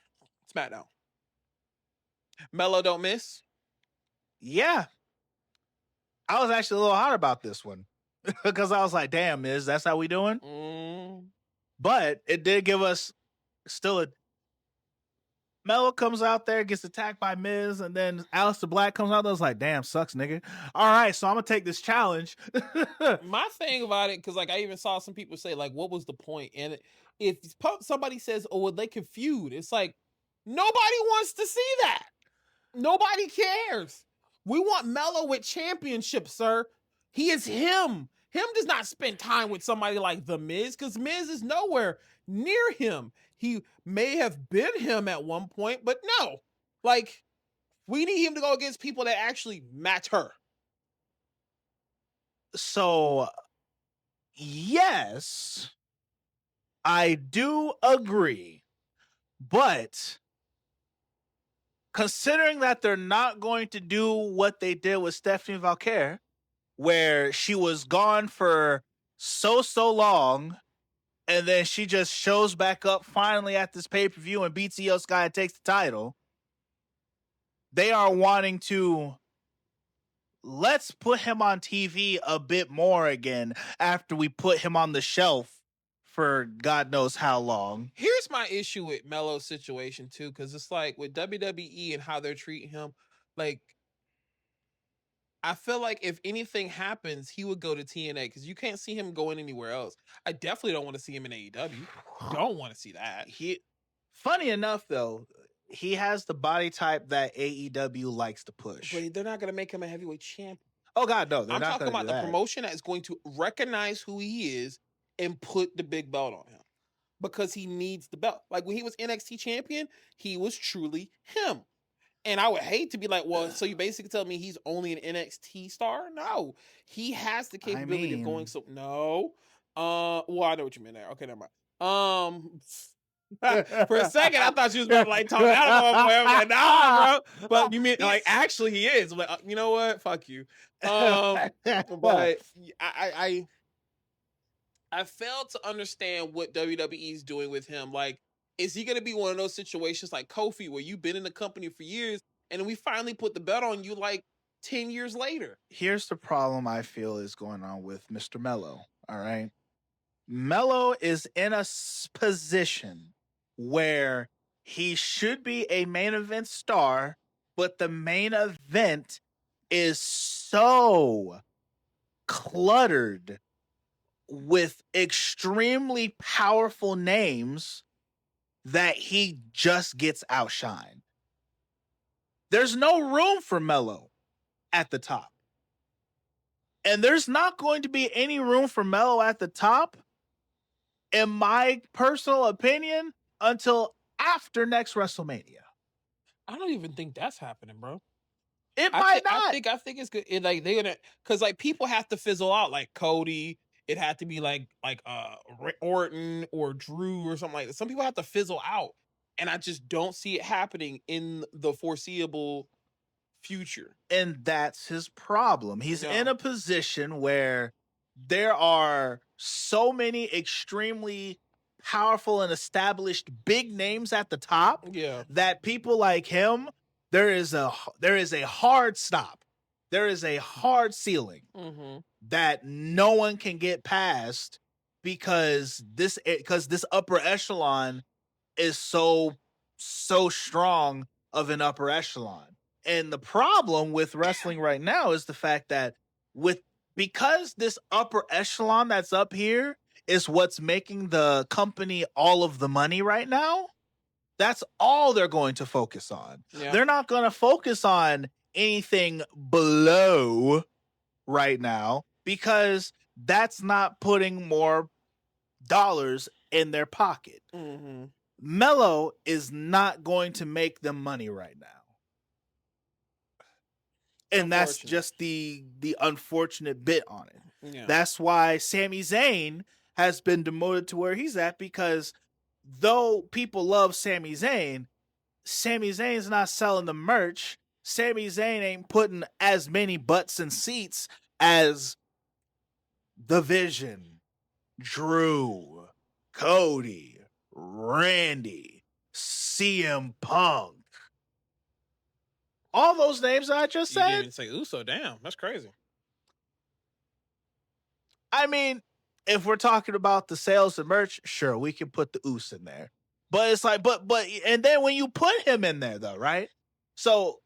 SmackDown. Mellow don't miss. Yeah. I was actually a little hot about this one. Because I was like, damn, Miz, that's how we doing? But it did give us still a... Mellow comes out there, gets attacked by Miz, and then Aleister Black comes out there. I was like, damn, sucks, nigga. All right, so I'm going to take this challenge. My thing about it, because like I even saw some people say, like, what was the point? And if somebody says, oh, well, they confused, it's like, nobody wants to see that. Nobody cares. We want Mellow with championship, sir. He is him. Him does not spend time with somebody like The Miz, because Miz is nowhere near him. He may have been him at one point, but no. Like, we need him to go against people that actually matter. So, yes, I do agree. But considering that they're not going to do what they did with Stephanie Valkyrie, where she was gone for so long, and then she just shows back up finally at this pay-per-view and beats Io Sky and takes the title. They are wanting to, let's put him on TV a bit more again after we put him on the shelf for God knows how long. Here's my issue with Mellow's situation too, because it's like with WWE and how they're treating him, like, I feel like if anything happens, he would go to TNA because you can't see him going anywhere else. I definitely don't want to see him in AEW. Don't want to see that. Funny enough, though, he has the body type that AEW likes to push. But they're not going to make him a heavyweight champion. Oh, God, no. I'm talking about the promotion that is going to recognize who he is and put the big belt on him because he needs the belt. Like when he was NXT champion, he was truly him. And I would hate to be like, well, so you basically tell me he's only an NXT star? No, he has the capability of going. So no, well, I know what you meant there. Okay, never mind. For a second, I thought she was about to like talk out of him. Like, nah, bro. But you mean like actually he is? But you know what? Fuck you. But I failed to understand what WWE is doing with him. Like, is he going to be one of those situations like Kofi where you've been in the company for years and then we finally put the belt on you like 10 years later? Here's the problem I feel is going on with Mr. Mellow, all right? Mellow is in a position where he should be a main event star, but the main event is so cluttered with extremely powerful names that he just gets outshined. There's no room for Mellow at the top. And there's not going to be any room for Mellow at the top, in my personal opinion, until after next WrestleMania. I don't even think that's happening, bro. It might not. I think it's good. Like they're gonna, because like people have to fizzle out, like Cody. It had to be like Orton or Drew or something like that. Some people have to fizzle out, and I just don't see it happening in the foreseeable future. And that's his problem. He's in a position where there are so many extremely powerful and established big names at the top that people like him, there is a hard stop. There is a hard ceiling that no one can get past because this upper echelon is so strong of an upper echelon. And the problem with wrestling right now is the fact that because this upper echelon that's up here is what's making the company all of the money right now, that's all they're going to focus on. Yeah. They're not going to focus on anything below right now because that's not putting more dollars in their pocket. Mellow is not going to make them money right now. And that's just the unfortunate bit on it. Yeah. That's why Sami Zayn has been demoted to where he's at, because though people love Sami Zayn's not selling the merch. Sami Zayn ain't putting as many butts in seats as The Vision, Drew, Cody, Randy, CM Punk. All those names that I just said. You didn't say Uso. Damn, that's crazy. I mean, if we're talking about the sales and merch, sure, we can put the Uso in there. But it's like, but, and then when you put him in there, though, right? So,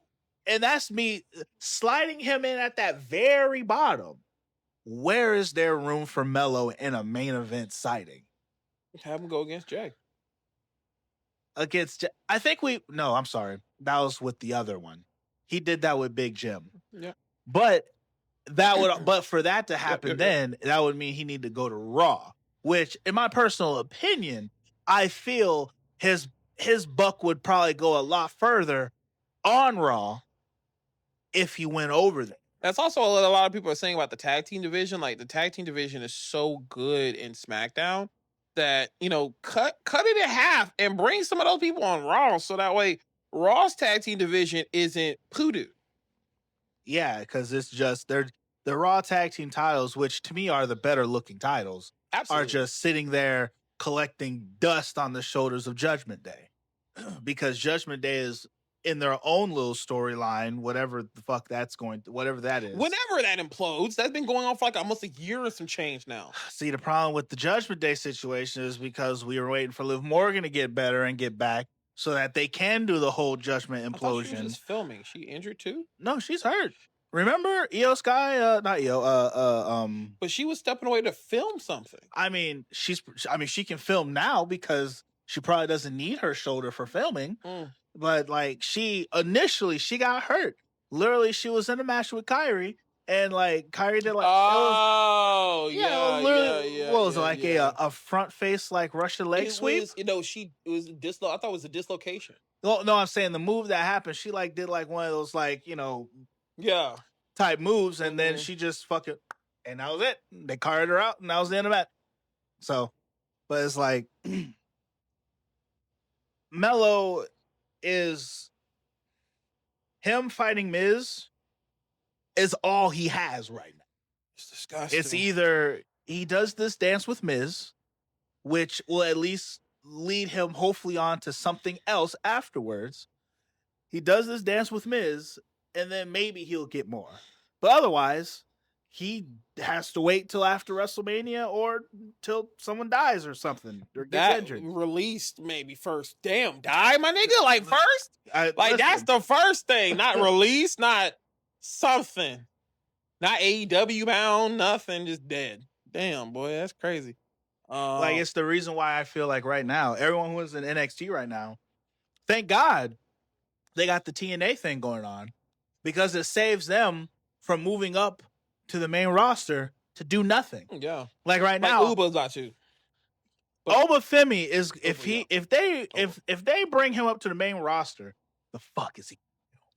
and that's me sliding him in at that very bottom. Where is there room for Mellow in a main event sighting? Have him go against Jay. I think no, I'm sorry. That was with the other one. He did that with Big Jim. Yeah. But for that to happen, then that would mean he need to go to Raw, which in my personal opinion, I feel his buck would probably go a lot further on Raw if he went over there. That's also what a lot of people are saying about the tag team division. Like, the tag team division is so good in SmackDown that, cut it in half and bring some of those people on Raw, so that way Raw's tag team division isn't poodoo. Yeah, because it's just the Raw tag team titles, which to me are the better looking titles, are just sitting there collecting dust on the shoulders of Judgment Day. Because Judgment Day is in their own little storyline, whatever the fuck whatever that is. Whenever that implodes, that's been going on for like almost a year and some change now. See, the problem with the Judgment Day situation is because we were waiting for Liv Morgan to get better and get back so that they can do the whole Judgment implosion. I thought she was just filming. She injured too? No, she's hurt. Remember Io Sky? Not Io. But she was stepping away to film something. I mean, she can film now because she probably doesn't need her shoulder for filming. But like, she got hurt. Literally, she was in a match with Kairi, and like Kairi did like, what was it, like a front face like Russian leg sweep? I thought it was a dislocation. No, I'm saying the move that happened, she like did like one of those like type moves, and then she just fucking, and that was it. They carried her out, and that was the end of that. So, but it's like Mellow is him fighting Miz is all he has right now. It's disgusting. It's either he does this dance with Miz, which will at least lead him hopefully on to something else afterwards. He does this dance with Miz, and then maybe he'll get more. But otherwise, he has to wait till after WrestleMania or till someone dies or something or gets injured. Released maybe first. Damn, die, my nigga? Like first? That's the first thing. Not released, not something. Not AEW bound, nothing, just dead. Damn, boy, that's crazy. Like, it's the reason why I feel like right now, everyone who is in NXT right now, thank God they got the TNA thing going on, because it saves them from moving up to the main roster to do nothing. Yeah. Like right Like now, Uba's got you. Oba Femi is if Uba, if they bring him up to the main roster, the fuck is he?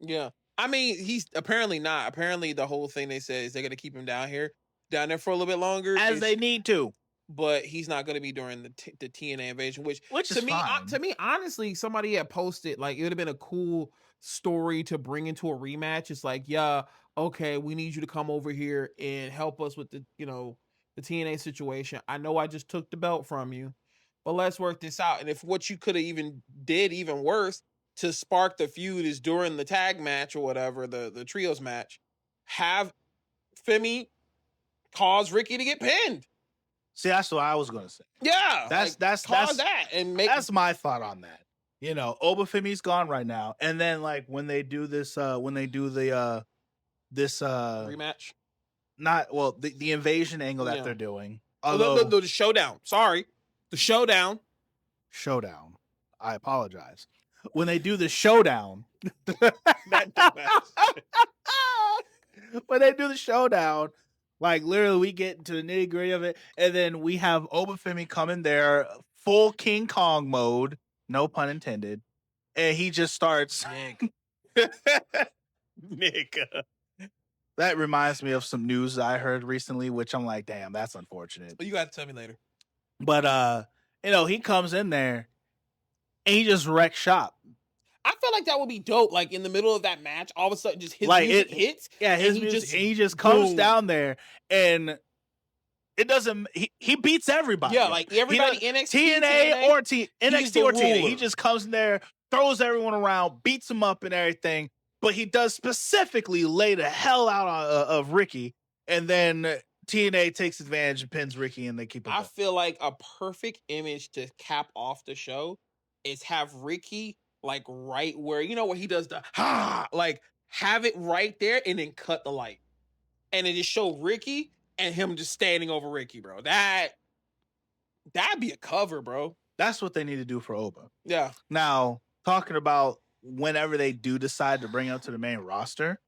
Yeah. I mean, he's apparently not. Apparently the whole thing they said is they're gonna keep him down there for a little bit longer. As they need to. But he's not going to be during the TNA invasion, which is fine. To me, honestly, somebody had posted like it would have been a cool story to bring into a rematch. It's like, yeah, okay, we need you to come over here and help us with the TNA situation. I know I just took the belt from you, but let's work this out. And if what you could have even did even worse to spark the feud is during the tag match or whatever, the trios match, have Femi cause Ricky to get pinned. See, that's what I was gonna say. Yeah, that's that and make that's my thought on that. Oba Femi's gone right now, and then like when they do this, rematch, the invasion angle that they're doing, the showdown. Sorry, the showdown. Showdown. I apologize. When they do the showdown, when they do the showdown. Like, literally, we get into the nitty-gritty of it, and then we have Oba Femi coming there, full King Kong mode, no pun intended, and he just starts... Nick. That reminds me of some news I heard recently, which I'm like, damn, that's unfortunate. But you got to tell me later. But, he comes in there, and he just wrecks shop. I feel like that would be dope. Like in the middle of that match, all of a sudden, just his music hits. Yeah, his music, and he just comes down there, and it doesn't. He beats everybody. Yeah, like everybody NXT, TNA or NXT or TNA. He just comes in there, throws everyone around, beats them up and everything. But he does specifically lay the hell out of Ricky, and then TNA takes advantage and pins Ricky, and they keep him. I feel like a perfect image to cap off the show is have Ricky. Like right where where he does the like have it right there and then cut the light, and then just show Ricky and him just standing over Ricky, bro. That'd be a cover, bro. That's what they need to do for Oba. Yeah. Now talking about whenever they do decide to bring him to the main roster,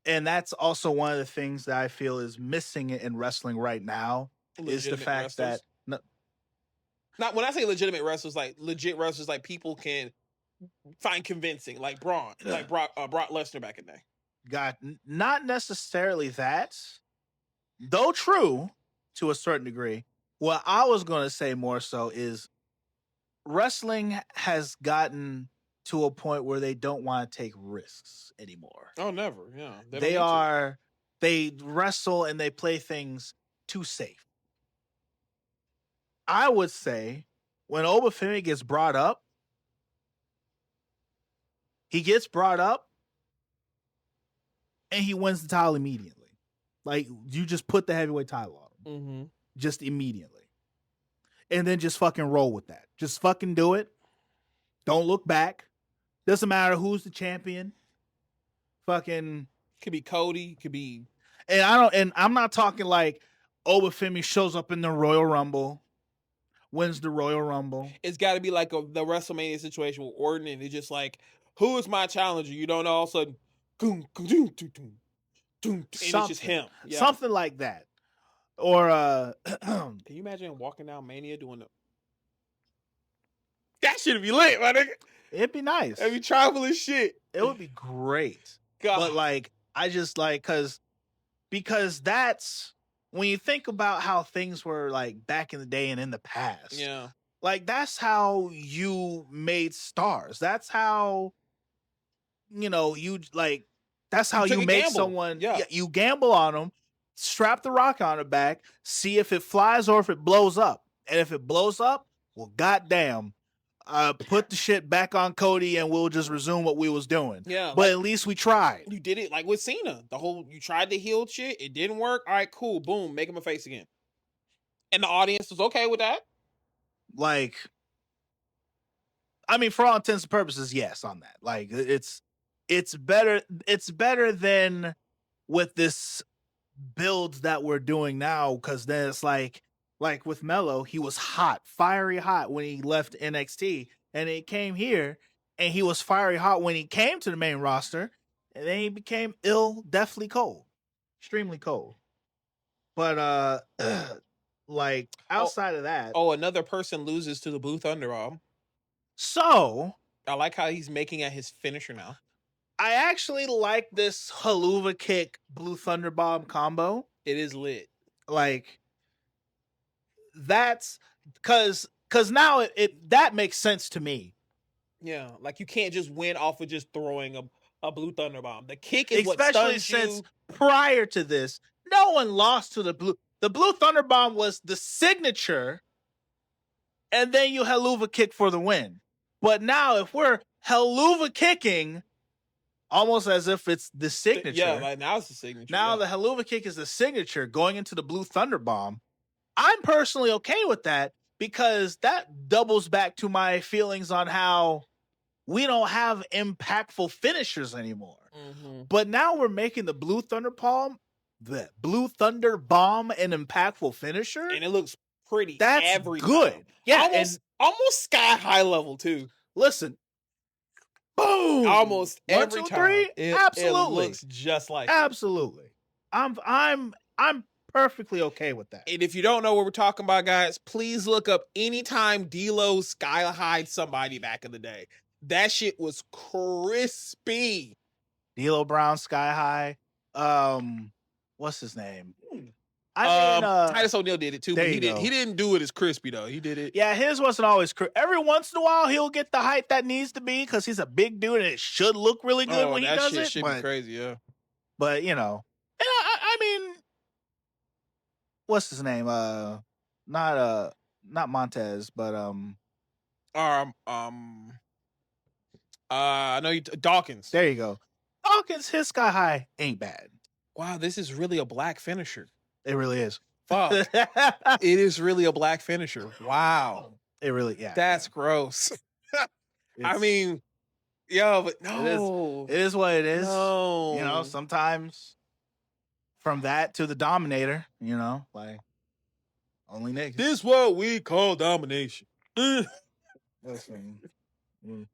and that's also one of the things that I feel is missing in wrestling right now is the fact that not when I say legitimate wrestlers, like legit wrestlers, like people can find convincing, like Brock Lesnar back in the day. Not necessarily that, though true to a certain degree. What I was going to say more so is wrestling has gotten to a point where they don't want to take risks anymore. Oh, never. Yeah. They wrestle and they play things too safe. I would say when Oba Femi gets brought up, he gets brought up and he wins the title immediately. Like, you just put the heavyweight title on him. Mm-hmm. Just immediately. And then just fucking roll with that. Just fucking do it. Don't look back. Doesn't matter who's the champion. Fucking. Could be Cody. Could be. And I'm not talking like Oba Femi shows up in the Royal Rumble. Wins the Royal Rumble. It's got to be like the WrestleMania situation with Orton, and it's just like, who is my challenger? You don't know. All of a sudden, and it's just him. Yeah. Something like that. Or can you imagine walking down Mania doing the? That should be lit, my nigga. It'd be nice. It'd be tribal as shit. It would be great. God. But like, I just like because that's when you think about how things were like back in the day and in the past. Yeah. Like, that's how you made stars. That's how, that's how you make someone. Yeah. You gamble on them, strap the rock on the back, see if it flies or if it blows up. And if it blows up, well, goddamn, put the shit back on Cody and we'll just resume what we was doing. Yeah. But at least we tried. You did it like with Cena. You tried the heel shit. It didn't work. All right, cool. Boom. Make him a face again. And the audience was okay with that. Like, I mean, for all intents and purposes, yes, on that. Like, it's better than with this builds that we're doing now, because then it's like with Mellow, he was hot, fiery hot when he left NXT, and he came here, and he was fiery hot when he came to the main roster, and then he became deathly cold, extremely cold. But like outside of that, another person loses to the Blue Thunderbomb. So I like how he's making it his finisher now. I actually like this Haluva kick Blue Thunderbomb combo. It is lit. Like, that's because now that makes sense to me. Yeah, like you can't just win off of just throwing a Blue Thunderbomb. The kick is especially what stuns since you. Prior to this, no one lost to the Blue Thunderbomb was the signature, and then you Haluva kick for the win. But now if we're Haluva kicking, almost as if it's the signature. Yeah, like now it's the signature. Now the Haluva kick is the signature going into the Blue Thunderbomb. I'm personally okay with that, because that doubles back to my feelings on how we don't have impactful finishers anymore. Mm-hmm. But now we're making the Blue Thunderbomb an impactful finisher, and it looks pretty. That's every good. time. Yeah, almost sky high level too. Listen, boom! Almost every 1, 2, time. 3. Absolutely, it looks just like absolutely. I'm perfectly okay with that. And if you don't know what we're talking about, guys, please look up anytime D-Lo sky high'd somebody back in the day. That shit was crispy. D'Lo Brown sky high. What's his name? I mean, Titus O'Neil did it too, but he didn't do it as crispy though. He did it. Yeah, his wasn't always crispy. Every once in a while, he'll get the height that needs to be, because he's a big dude and it should look really good when he does it. That shit should be crazy, yeah. But you know, and I mean, what's his name? Not Montez, but I know you. Dawkins. There you go. Dawkins, his sky high ain't bad. Wow, this is really a black finisher. It really is. Fuck. It is really a black finisher. Wow. It really, yeah. That's gross. I mean, yo, but no. It is what it is. No. You know, sometimes from that to the Dominator, you know, like, only niggas. This is what we call domination. Listen, when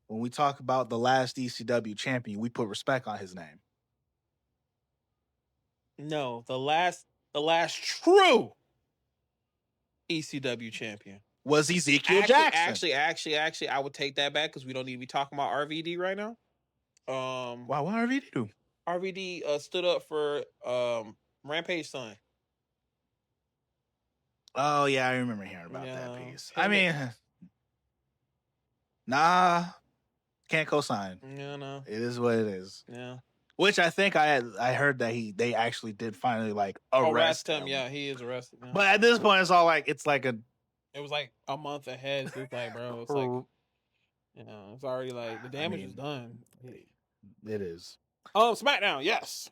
we talk about the last ECW champion, we put respect on his name. No, the last true ECW champion was Ezekiel Jackson. Actually, I would take that back, because we don't need to be talking about RVD right now. Why? What RVD do? RVD stood up for Rampage son. Oh yeah, I remember hearing about that piece. I mean, nah, can't co-sign. Yeah, no, it is what it is. Yeah. Which I think I heard that they actually did finally like arrest him. Yeah, he is arrested now. But at this point, it's like it was like a month ahead. So it's like, bro, it's like, you know, it's already like the damage is done. It is. SmackDown, yes.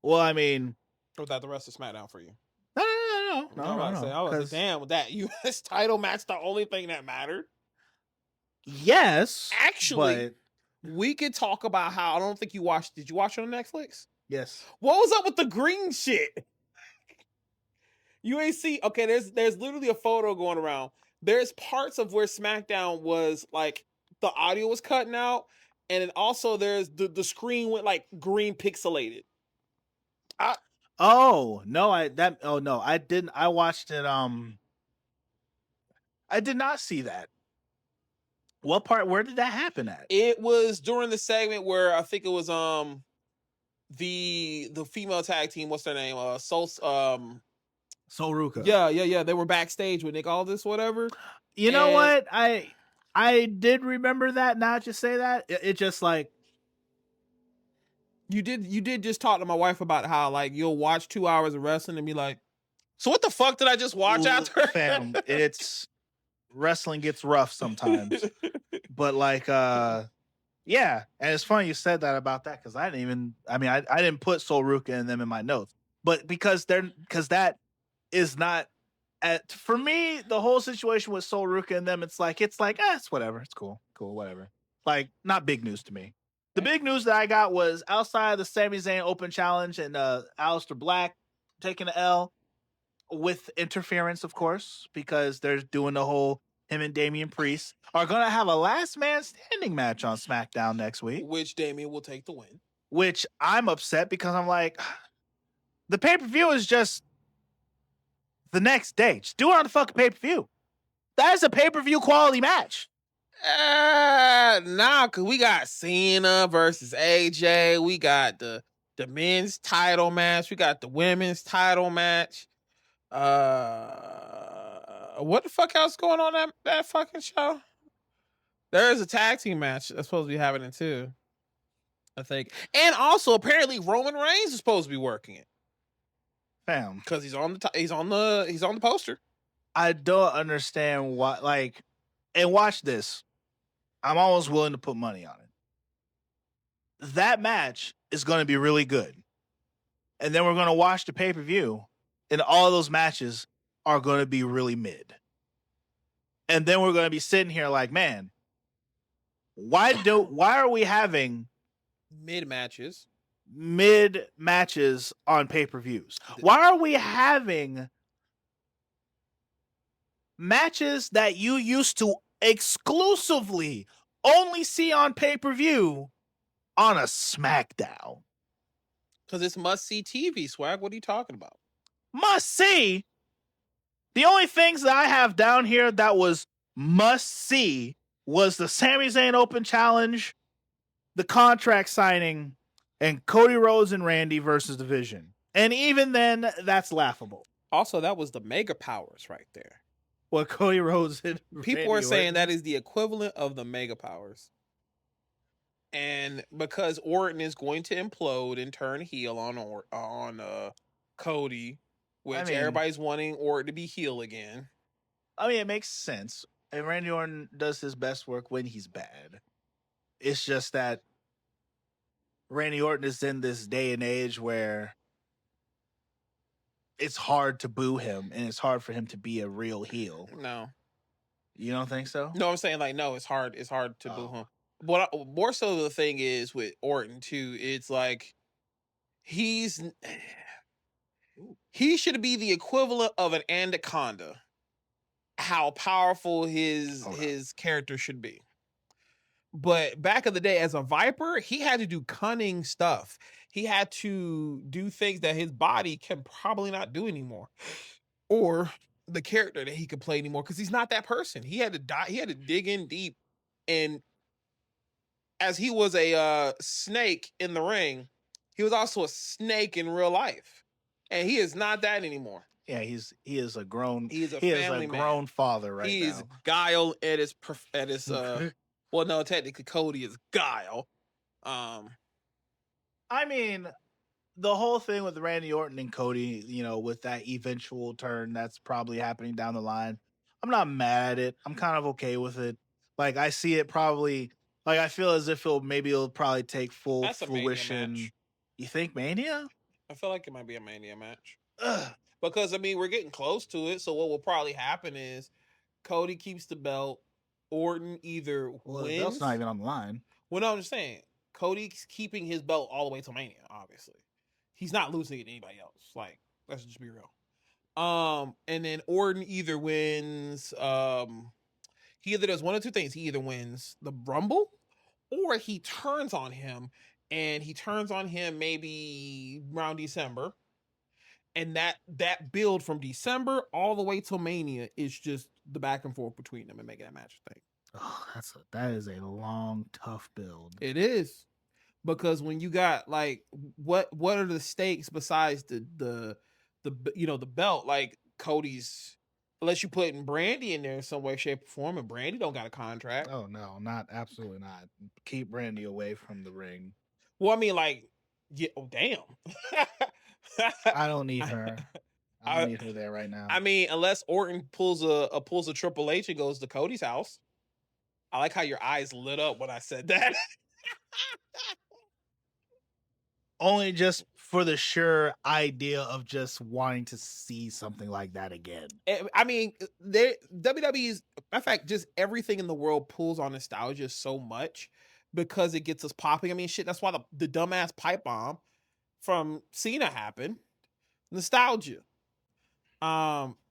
Well, I mean, was that the rest of SmackDown for you? No. I was like, damn, with that U.S. title match, the only thing that mattered. Yes, actually. We could talk about how I don't think you watched. Did you watch it on Netflix? Yes. What was up with the green shit? You ain't see. Okay, there's literally a photo going around. There's parts of where SmackDown was like the audio was cutting out, and then also there's the screen went like green pixelated. I didn't. I watched it. I did not see that. What part? Where did that happen at? It was during the segment where I think it was the female tag team. What's their name? Soul Ruka. Yeah. They were backstage with Nick Aldis, whatever. You know what? I did remember that. Now that you say that, it just like you did just talk to my wife about how like you'll watch 2 hours of wrestling and be like, so what the fuck did I just watch after? Fam, it's wrestling gets rough sometimes. But like yeah, and it's funny you said that about that, because I didn't put Sol Ruka and them in my notes. But because that is not for me, the whole situation with Sol Ruka and them, it's like it's whatever. It's cool, whatever. Like, not big news to me. The big news that I got was outside of the Sami Zayn Open Challenge and Aleister Black taking the L with interference, of course, because they're doing the whole him and Damian Priest are going to have a last man standing match on SmackDown next week. Which Damian will take the win. Which I'm upset because I'm like, the pay-per-view is just the next day. Just do it on the fucking pay-per-view. That is a pay-per-view quality match. Nah, because we got Cena versus AJ. We got the men's title match. We got the women's title match. What the fuck else going on that fucking show? There is a tag team match that's supposed to be happening too, I think. And also, apparently, Roman Reigns is supposed to be working it. Fam, because he's on the poster. I don't understand why. Like, and watch this. I'm almost willing to put money on it. That match is going to be really good, and then we're going to watch the pay-per-view, and all those matches are going to be really mid. And then we're going to be sitting here like, man, why are we having mid matches on pay-per-views? Why are we having matches that you used to exclusively only see on pay-per-view on a SmackDown? Because it's must-see TV, Swag. What are you talking about? Must-see? The only things that I have down here that was must-see was the Sami Zayn Open Challenge, the contract signing, and Cody Rhodes and Randy versus Division. And even then, that's laughable. Also, that was the mega powers right there. What, Cody Rhodes and People Randy are saying Orton? that is the equivalent of the mega powers. And because Orton is going to implode and turn heel on Cody, which everybody's wanting Orton to be heel again. I mean, it makes sense. And Randy Orton does his best work when he's bad. It's just that Randy Orton is in this day and age where it's hard to boo him and it's hard for him to be a real heel. No. You don't think so? No, I'm saying like, no, it's hard to boo him. But more so the thing is with Orton too, it's like he should be the equivalent of an anaconda. How powerful his character should be. But back in the day, as a Viper, he had to do cunning stuff. He had to do things that his body can probably not do anymore, or the character that he could play anymore, because he's not that person. He had to die. He had to dig in deep, and as he was a snake in the ring, he was also a snake in real life, and he is not that anymore. Yeah, he is a grown. He is a grown man. Father right now. He is Guile at his well, no, technically Cody is Guile. I mean, the whole thing with Randy Orton and Cody, you know, with that eventual turn that's probably happening down the line, I'm not mad at it. I'm kind of okay with it. Like, I see it probably, like, I feel as if it'll probably take full fruition. You think Mania? I feel like it might be a Mania match. Because, I mean, we're getting close to it, so what will probably happen is Cody keeps the belt. Orton either wins. The belt's not even on the line. Well, no, I'm just saying. Cody's keeping his belt all the way to Mania, obviously. He's not losing it to anybody else. Like, let's just be real. And then Orton either wins. He either does one of two things. He either wins the Rumble, or he turns on him, and he turns on him maybe around December. And that build from December all the way till Mania is just the back and forth between them and making that match thing. Oh, that is a long, tough build. It is, because when you got like what are the stakes besides the belt? Like Cody's, unless you put Brandy in there in some way, shape, or form, and Brandy don't got a contract. Oh no, absolutely not. Keep Brandy away from the ring. Well, I mean, like, yeah. Oh, damn. I don't need her. I don't need her there right now. I mean, unless Orton pulls a Triple H and goes to Cody's house. I like how your eyes lit up when I said that. Only just for the sure idea of just wanting to see something like that again. I mean, WWE's, in fact, just everything in the world pulls on nostalgia so much because it gets us popping. I mean, shit, that's why the dumbass pipe bomb from Cena happened. Nostalgia. Having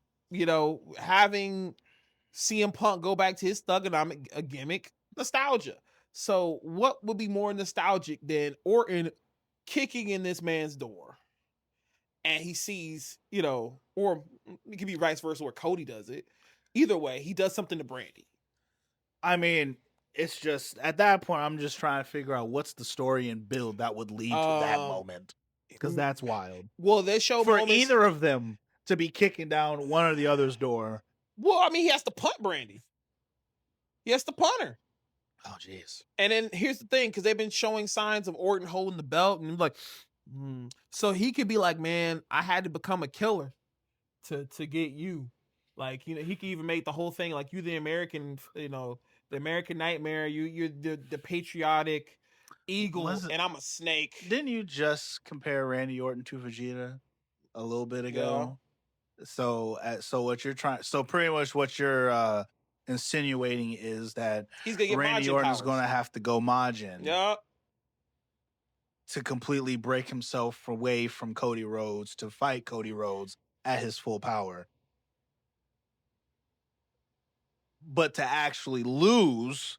CM Punk go back to his thugonomic gimmick, nostalgia. So what would be more nostalgic than Orton kicking in this man's door and he sees, or it could be vice versa where Cody does it. Either way, he does something to Brandy. I mean, it's just at that point, I'm just trying to figure out what's the story and build that would lead to that moment, because that's wild. Well, they show for either of them to be kicking down one or the other's door. Well, I mean, he has to punt Brandy. He has to punt her. Oh, jeez. And then here's the thing, because they've been showing signs of Orton holding the belt, and like, so he could be like, man, I had to become a killer to get you. Like, he could even make the whole thing like, you the American, the American nightmare. You're the patriotic eagle, and I'm a snake. Didn't you just compare Randy Orton to Vegeta a little bit ago? Yeah. So what you're pretty much what you're insinuating is that he's gonna get Randy Orton's going to have to go Majin. Yeah. To completely break himself away from Cody Rhodes to fight Cody Rhodes at his full power. But to actually lose.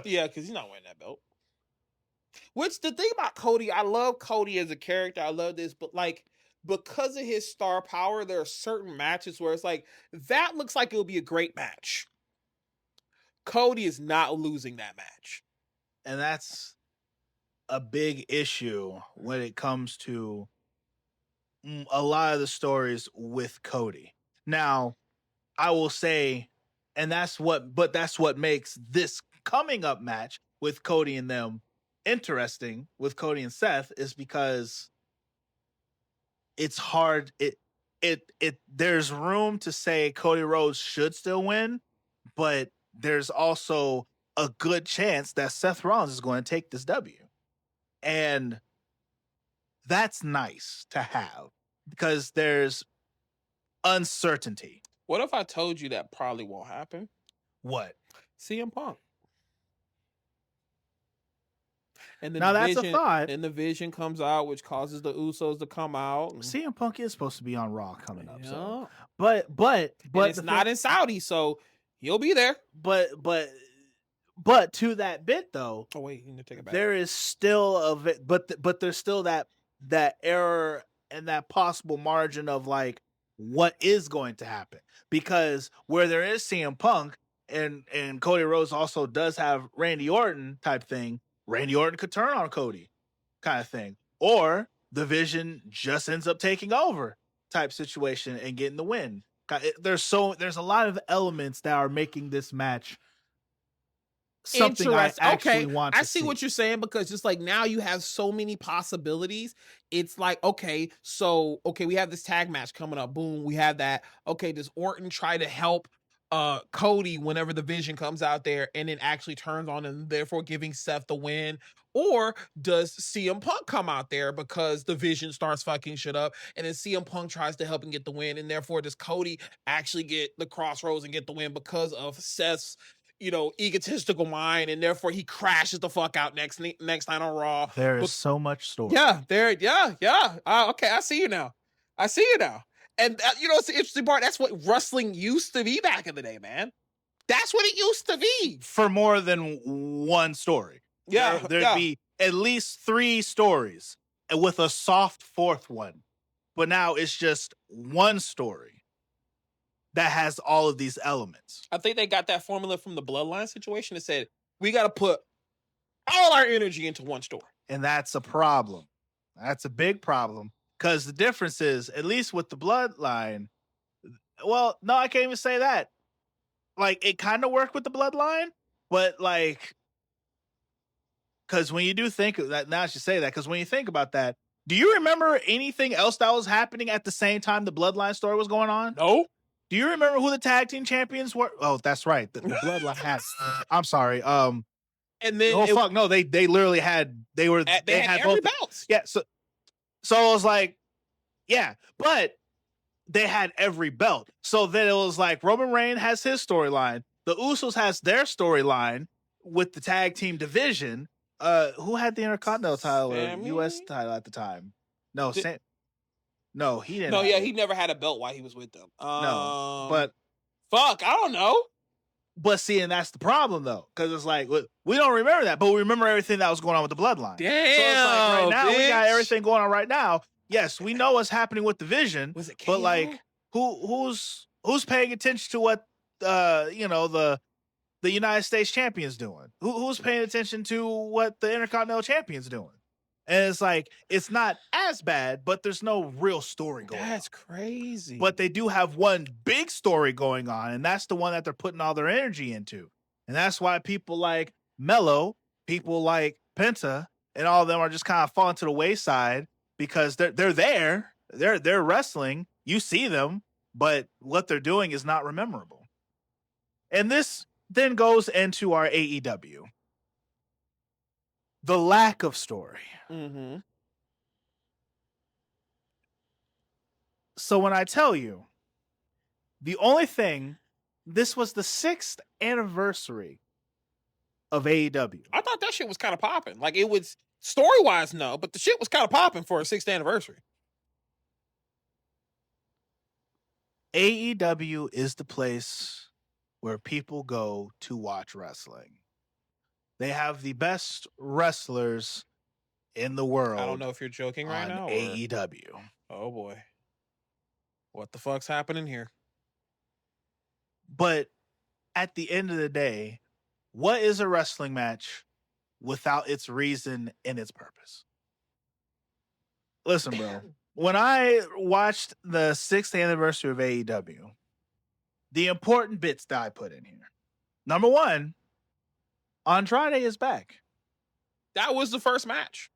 Yeah, because he's not wearing that belt. Which, the thing about Cody, I love Cody as a character. I love this, but like, because of his star power, there are certain matches where it's like, that looks like it'll be a great match. Cody is not losing that match. And that's a big issue when it comes to a lot of the stories with Cody. Now, I will say, and that's what makes this coming up match with Cody and them interesting, with Cody and Seth, is because it's hard. There's room to say Cody Rhodes should still win, but there's also a good chance that Seth Rollins is going to take this W. And that's nice to have because there's uncertainty. What if I told you that probably won't happen? What? CM Punk. And now that's a thought. And the Vision comes out, which causes the Usos to come out. CM Punk is supposed to be on Raw coming up, yeah. So. But it's not in Saudi, so he'll be there. But to that bit though, oh wait, you need to take it back. There is still but there's still that error and that possible margin of like what is going to happen, because where there is CM Punk and Cody Rhodes also does have Randy Orton type thing. Randy Orton could turn on Cody kind of thing, or the Vision just ends up taking over type situation and getting the win. There's a lot of elements that are making this match something I actually want to see. I see what you're saying, because just like now you have so many possibilities. It's like, okay, we have this tag match coming up. Boom, we have that. Okay, does Orton try to help Cody whenever the Vision comes out there and then actually turns on and therefore giving Seth the win? Or does CM Punk come out there because the Vision starts fucking shit up and then CM Punk tries to help and get the win, and therefore does Cody actually get the crossroads and get the win because of Seth's egotistical mind, and therefore he crashes the fuck out next night on Raw. There is so much story. Yeah. Okay, I see you now. And it's the interesting part. That's what wrestling used to be back in the day, man. That's what it used to be. For more than one story. Yeah. There'd be at least 3 stories with a soft 4th one. But now it's just one story that has all of these elements. I think they got that formula from the Bloodline situation. It said, we got to put all our energy into one story. And that's a problem. That's a big problem. Because the difference is, at least with the Bloodline, well, no, I can't even say that. Like, it kind of worked with the Bloodline, but like, because when you do think of that, now I should say that, because when you think about that, do you remember anything else that was happening at the same time the Bloodline story was going on? No. Do you remember who the tag team champions were? Oh, that's right. The Bloodline has. I'm sorry. And then they literally had they had every both belts. Yeah, so it was like, yeah, but they had every belt. So then it was like Roman Reigns has his storyline. The Usos has their storyline with the tag team division. Who had the Intercontinental title or US title at the time? No, No, he didn't. No, yeah, have he it. never had a belt while he was with them. No, but fuck, I don't know. But see, and that's the problem though, because it's like we don't remember that, but we remember everything that was going on with the bloodline. Damn, so it's like right now bitch. we got everything going on right now. Yes, we know what's happening with the Vision, Was it KO? but like who's paying attention to what the United States champion's doing? Who's paying attention to what the Intercontinental champion's doing? And it's like it's not as bad, but there's no real story going on. That's crazy. But they do have one big story going on, and that's the one that they're putting all their energy into. And that's why people like Mellow, people like Penta, and all of them are just kind of falling to the wayside because they're there. They're wrestling. You see them, but what they're doing is not memorable. And this then goes into our AEW. The lack of story. Mm-hmm. So when I tell you, the only thing, this was the 6th anniversary of AEW. I thought that shit was kind of popping. Like, it was, story-wise, no, but the shit was kind of popping for a 6th anniversary. AEW is the place where people go to watch wrestling. They have the best wrestlers in the world. I don't know if you're joking right now. AEW. Oh, boy. What the fuck's happening here? But at the end of the day, what is a wrestling match without its reason and its purpose? Listen, bro. When I watched the 6th anniversary of AEW, the important bits that I put in here. Number 1, Andrade is back. That was the first match.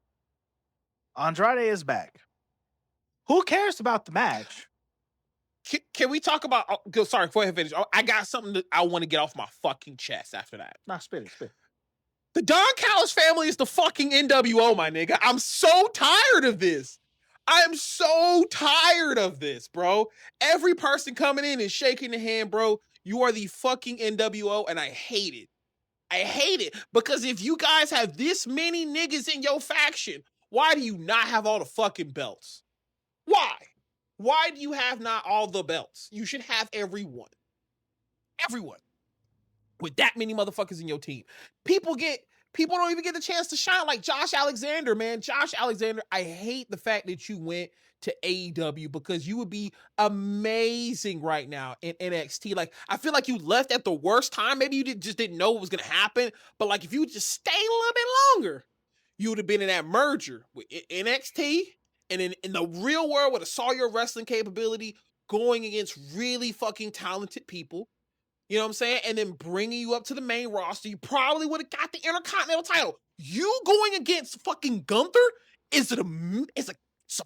Andrade is back. Who cares about the match? Can we talk about... Oh, sorry, before I finish. I got something that I want to get off my fucking chest after that. Nah, spit it. The Don Callis family is the fucking NWO, my nigga. I'm so tired of this. I am so tired of this, bro. Every person coming in and shaking the hand, bro. You are the fucking NWO, and I hate it. I hate it. Because if you guys have this many niggas in your faction, why do you not have all the fucking belts? Why? Why do you have not all the belts? You should have everyone. Everyone. With that many motherfuckers in your team. People don't even get the chance to shine, like Josh Alexander, man. Josh Alexander, I hate the fact that you went to AEW because you would be amazing right now in NXT. Like, I feel like you left at the worst time. Maybe you just didn't know what was going to happen. But, like, if you just stayed a little bit longer, you would have been in that merger with NXT and in the real world would have saw your wrestling capability going against really fucking talented people. You know what I'm saying? And then bringing you up to the main roster, you probably would have got the Intercontinental title. You going against fucking Gunther is a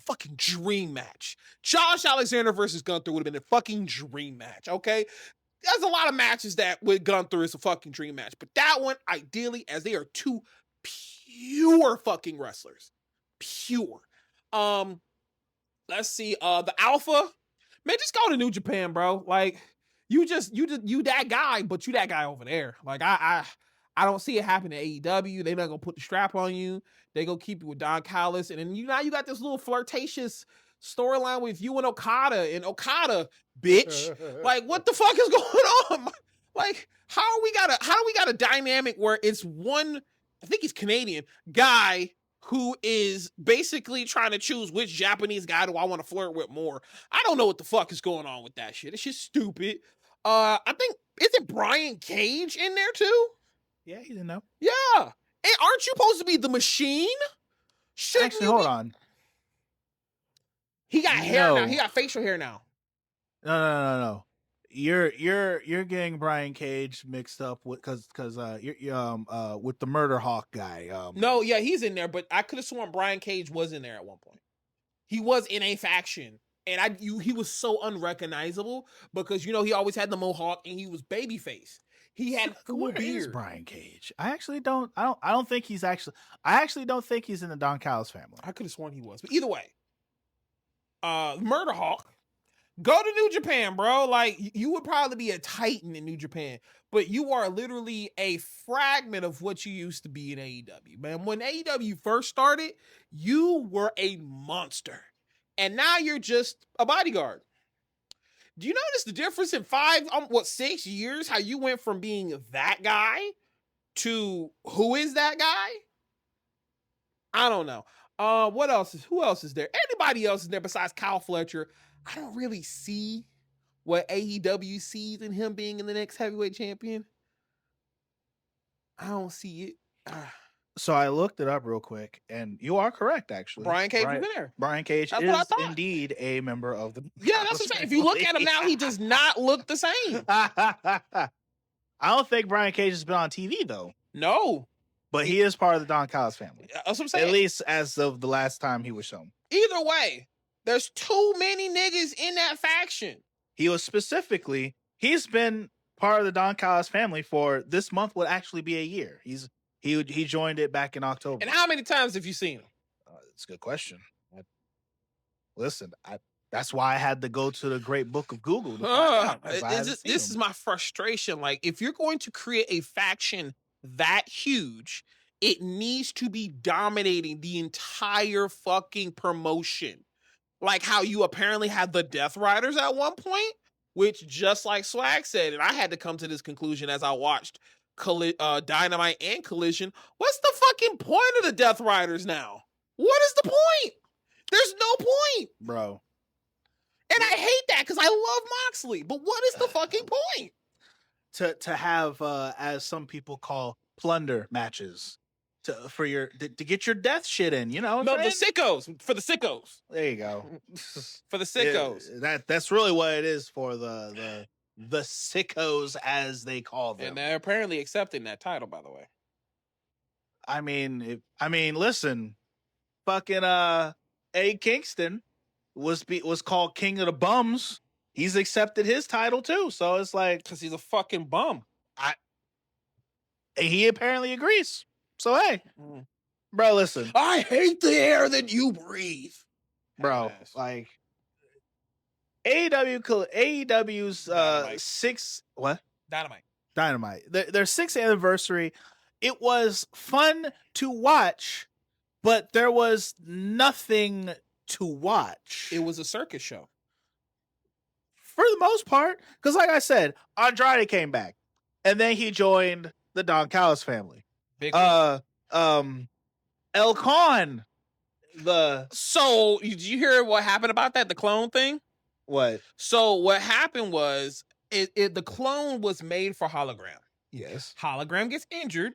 fucking dream match. Josh Alexander versus Gunther would have been a fucking dream match, okay? There's a lot of matches that with Gunther is a fucking dream match. But that one, ideally, as they are two pure fucking wrestlers. Pure. Let's see. The Alpha. Man, just go to New Japan, bro. Like... You that guy, but you that guy over there. Like I don't see it happen at AEW. They're not gonna put the strap on you. They gonna keep you with Don Callis, and then you got this little flirtatious storyline with you and Okada. And Okada, bitch, like what the fuck is going on? Like how do we got a dynamic where it's one? I think he's Canadian guy who is basically trying to choose which Japanese guy do I want to flirt with more. I don't know what the fuck is going on with that shit. It's just stupid. I think, isn't Brian Cage in there too? Yeah, he's in there. Yeah. And aren't you supposed to be the Machine? Actually, hold on. He got hair now. He got facial hair now. No. You're getting Brian Cage mixed up with because you're with the Murder Hawk guy. No, yeah, he's in there, but I could have sworn Brian Cage was in there at one point. He was in a faction, and he was so unrecognizable because he always had the mohawk and he was babyface. He had cool beard. Is Brian Cage? I actually don't think he's in the Don Callis family. I could have sworn he was, but either way, Murder Hawk. Go to New Japan, bro. Like, you would probably be a titan in New Japan, but you are literally a fragment of what you used to be in AEW. Man, when AEW first started, you were a monster. and now you're just a bodyguard. Do you notice the difference in 6 years? How you went from being that guy to who is that guy? I don't know. What else who else is there? Anybody else is there besides Kyle Fletcher? I don't really see what AEW sees in him being in the next heavyweight champion. I don't see it. So I looked it up real quick, and you are correct, actually. Brian Cage is there. Brian Cage is indeed a member of the. Yeah, that's what I'm saying. If you look at him now, he does not look the same. I don't think Brian Cage has been on TV, though. No. But he is part of the Don Callis family. That's what I'm saying. At least as of the last time he was shown. Either way, there's too many niggas in that faction. He's been part of the Don Callis family for this month would actually be a year. He joined it back in October. And how many times have you seen him? That's a good question. That's why I had to go to the great book of Google. This is my frustration. Like, if you're going to create a faction that huge, it needs to be dominating the entire fucking promotion. Like how you apparently had the Death Riders at one point, which, just like Swag said, and I had to come to this conclusion as I watched Dynamite and Collision. What's the fucking point of the Death Riders now? What is the point? There's no point, bro. And I hate that because I love Moxley, but what is the fucking point? To have as some people call plunder matches to get your death shit in, you know. No, the sickos, for the sickos. There you go. For the sickos. That's really what it is, for the sickos, as they call them. And they're apparently accepting that title, by the way. I mean, listen, fucking Eddie Kingston was called King of the Bums. He's accepted his title too, so it's like, because he's a fucking bum. He apparently agrees. So hey, bro, listen. I hate the air that you breathe, bro. Like AEW's Dynamite. Their 6th anniversary. It was fun to watch, but there was nothing to watch. It was a circus show. For the most part, because like I said, Andrade came back, and then he joined the Don Callis family. El Con. So did you hear what happened about that? The clone thing. What? So what happened was the clone was made for Hologram. Yes. Hologram gets injured,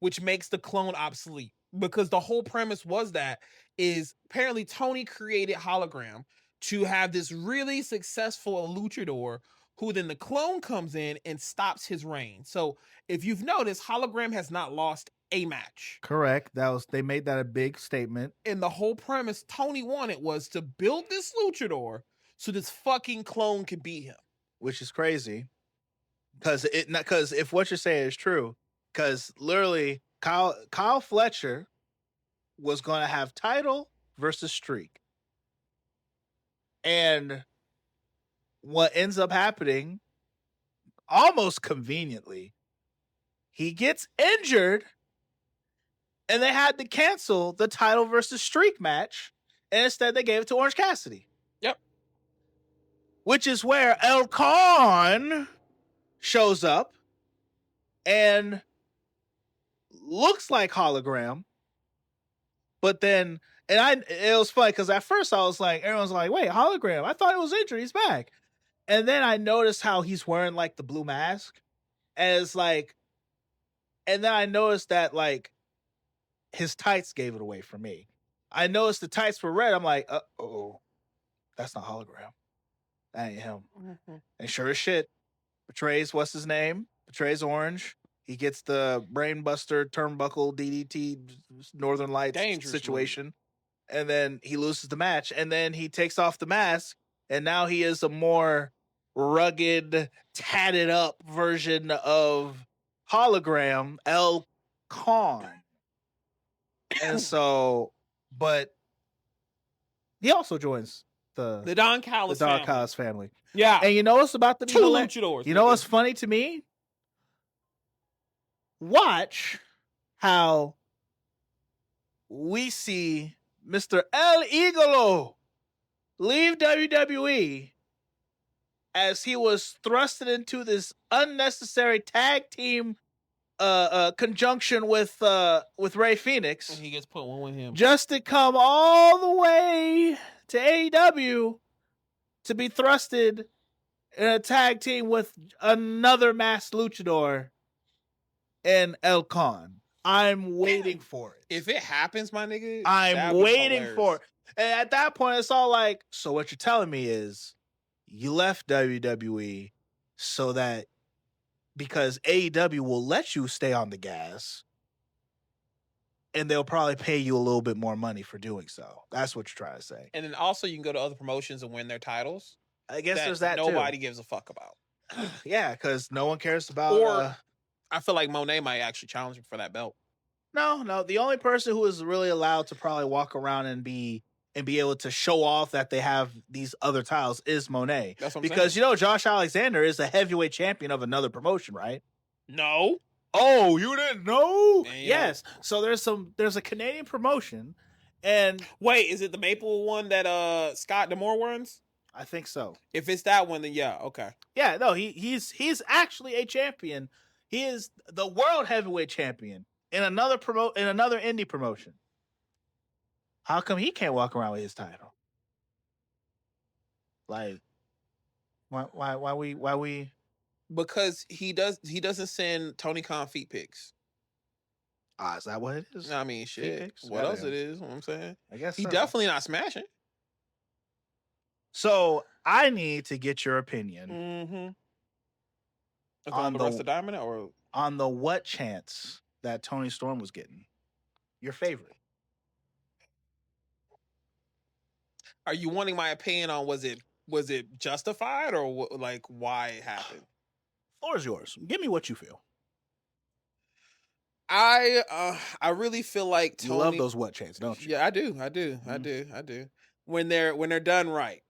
which makes the clone obsolete, because the whole premise was that is apparently Toni created Hologram to have this really successful luchador who then the clone comes in and stops his reign. So if you've noticed, Hologram has not lost a match. Correct. They made that a big statement. And the whole premise Toni wanted was to build this luchador so this fucking clone could beat him. Which is crazy. Because if what you're saying is true, because literally Kyle Fletcher was going to have title versus streak. And what ends up happening, almost conveniently, he gets injured, and they had to cancel the title versus streak match, and instead they gave it to Orange Cassidy. Yep. Which is where El Con shows up and looks like Hologram, but then, it was funny because at first I was like, everyone's like, wait, Hologram? I thought it was injured. He's back. And then I noticed how he's wearing like the blue mask. And it's like, and then I noticed that like his tights gave it away for me. I noticed the tights were red. I'm like, oh, that's not Hologram. That ain't him. Mm-hmm. And sure as shit, betrays, what's his name? Betrays Orange. He gets the brainbuster, turnbuckle, DDT, Northern Lights dangerous situation. Movie. And then he loses the match. And then he takes off the mask. And now he is a more rugged, tatted up version of Hologram, El Con. And so, but he also joins the Don Callis family. Yeah. And you know what's about to be luchadors? You know what's funny to me? Watch how we see Mr. El Igolo leave WWE as he was thrusted into this unnecessary tag team conjunction with Rey Fenix. And he gets put one with him. Just to come all the way to AEW to be thrusted in a tag team with another masked luchador and El Con. I'm waiting for it. If it happens, my nigga, I'm waiting for it. And at that point, it's all like, so what you're telling me is you left WWE so that because AEW will let you stay on the gas and they'll probably pay you a little bit more money for doing so. That's what you're trying to say. And then also you can go to other promotions and win their titles. I guess there's that nobody gives a fuck about. Yeah, because no one cares about... Or I feel like Monet might actually challenge him for that belt. No. The only person who is really allowed to probably walk around and be able to show off that they have these other titles is Monet. That's what I'm because saying. Josh Alexander is a heavyweight champion of another promotion, right? No. Oh, you didn't know? Damn. Yes. So there's a Canadian promotion, and wait, is it the Maple one that Scott D'Amore runs? I think so. If it's that one, then yeah, okay. Yeah, no, he's actually a champion. He is the world heavyweight champion in another indie promotion. How come he can't walk around with his title? Like, why we? Because he doesn't send Tony Khan feet pics. Is that what it is? I mean, shit. What else it is? What I'm saying? I guess he so. definitely not smashing. So I need to get your opinion on the rest of Diamond, or on the what chance that Toni Storm was getting. Your favorite. Are you wanting my opinion on was it justified or like why it happened? Floor is yours. Give me what you feel. I really feel like Toni... You love those what chants, don't you? Yeah, I do. I do. When they're done right.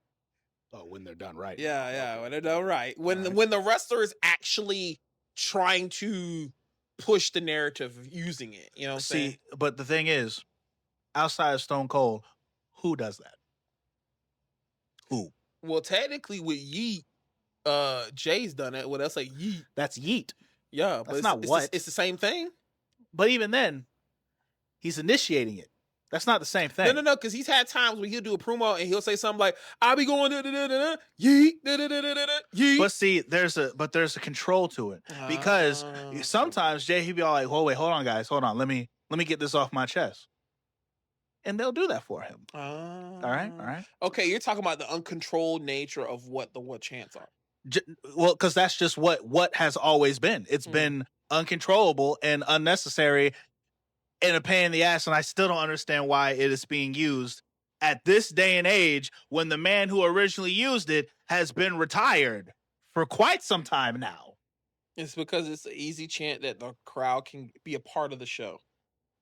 Oh, when they're done right. Yeah, okay. When they're done right. When the wrestler is actually trying to push the narrative of using it. You know what I'm saying? But the thing is, outside of Stone Cold, who does that? Who? Well, technically with Yeet, Jay's done it. Well, that's like Yeet. That's Yeet. Yeah, but it's the same thing. But even then, he's initiating it. That's not the same thing. No, because he's had times where he'll do a promo and he'll say something like, "I'll be going Yeet, Yeet." But see, there's a control to it because sometimes Jay he'll be all like, "Oh wait, hold on, guys, hold on, let me get this off my chest," and they'll do that for him. All right. Okay, you're talking about the uncontrolled nature of what chants are. Well, because that's just what has always been. It's been uncontrollable and unnecessary and a pain in the ass, and I still don't understand why it is being used at this day and age when the man who originally used it has been retired for quite some time now. It's because it's an easy chant that the crowd can be a part of the show.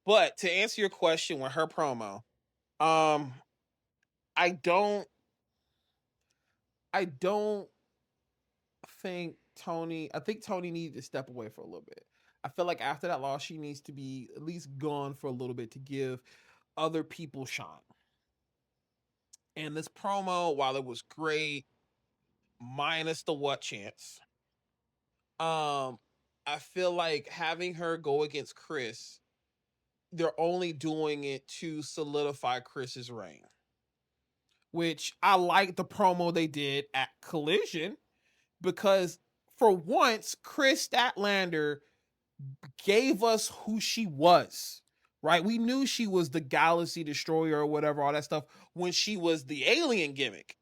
But to answer your question with her promo, I don't think Toni... I think Toni needed to step away for a little bit. I feel like after that loss, she needs to be at least gone for a little bit to give other people shine. And this promo, while it was great, minus the what chance, I feel like having her go against Chris, they're only doing it to solidify Chris's reign. Which I like the promo they did at Collision because for once, Chris Statlander gave us who she was, right? We knew she was the Galaxy Destroyer or whatever, all that stuff, when she was the alien gimmick.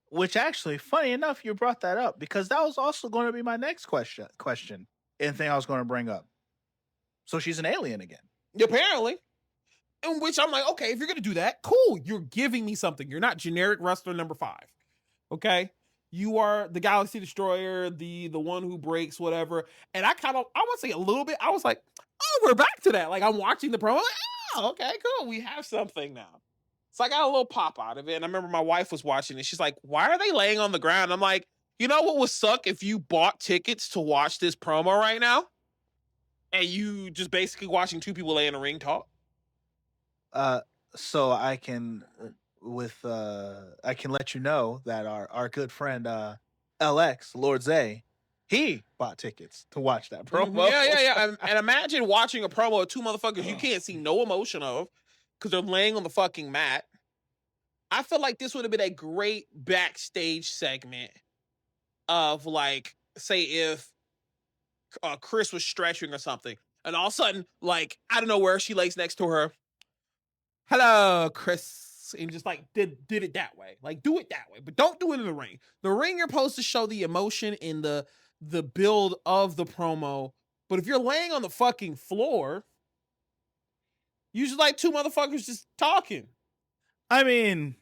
Which actually, funny enough, you brought that up because that was also going to be my next question and thing I was going to bring up. So she's an alien again. Apparently. In which I'm like, okay, if you're going to do that, cool. You're giving me something. You're not generic wrestler number 5. Okay? You are the Galaxy Destroyer, the one who breaks, whatever. And I want to say a little bit, I was like, oh, we're back to that. Like, I'm watching the promo, like, oh, okay, cool. We have something now. So I got a little pop out of it. And I remember my wife was watching it. She's like, why are they laying on the ground? I'm like, you know what would suck if you bought tickets to watch this promo right now? And you just basically watching two people lay in a ring talk? So I can I can let you know that our good friend LX Lord Zay, he bought tickets to watch that promo. Yeah. And imagine watching a promo of two motherfuckers you can't see no emotion of because they're laying on the fucking mat. I feel like this would have been a great backstage segment of, like, say if Chris was stretching or something, and all of a sudden, like, I don't know where she lays next to her. Hello, Chris. And just like did it that way. Like, do it that way, but don't do it in the ring. The ring, you're supposed to show the emotion in the build of the promo. But if you're laying on the fucking floor, usually like two motherfuckers just talking. I mean,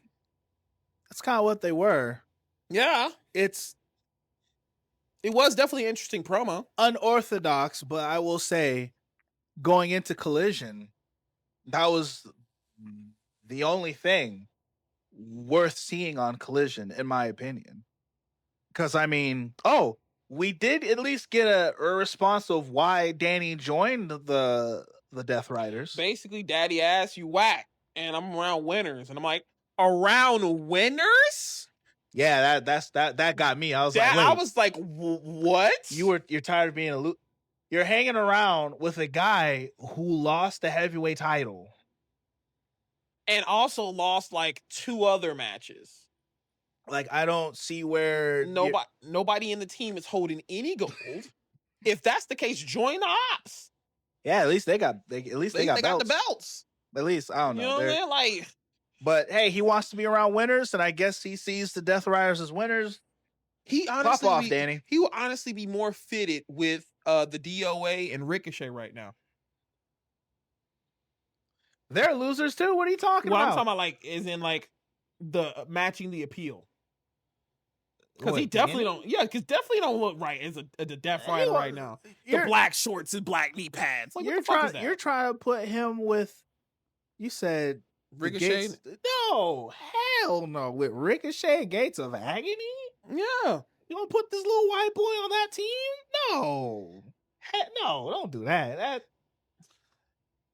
that's kind of what they were. Yeah. It was definitely an interesting promo. Unorthodox, but I will say, going into Collision, that was the only thing worth seeing on Collision, in my opinion. Because, I mean, we did at least get a response of why Danny joined the Death Riders. Basically, Daddy ass, you whack, and I'm around winners. And I'm like, around winners? Yeah, that got me. I was like, what? You're tired of being you're hanging around with a guy who lost the heavyweight title. And also lost like 2 other matches. Like, I don't see where nobody in the team is holding any gold. If that's the case, join the ops. Yeah, at least they got belts. Got the belts. At least, I don't know. You know what I mean? Like, but hey, he wants to be around winners, and I guess he sees the Death Riders as winners. Pop off, Danny. He will honestly be more fitted with the DOA and Ricochet right now. They're losers too. What are you talking about? What I'm talking about, like, is in like the matching the appeal. Because he definitely don't. Yeah, because definitely don't look right as a Death Rider right now. The black shorts and black knee pads. Like, what the fuck is that? You're trying to put him with. You said Ricochet? No, hell no. With Ricochet, Gates of Agony? Yeah. You gonna put this little white boy on that team? No. No, don't do that.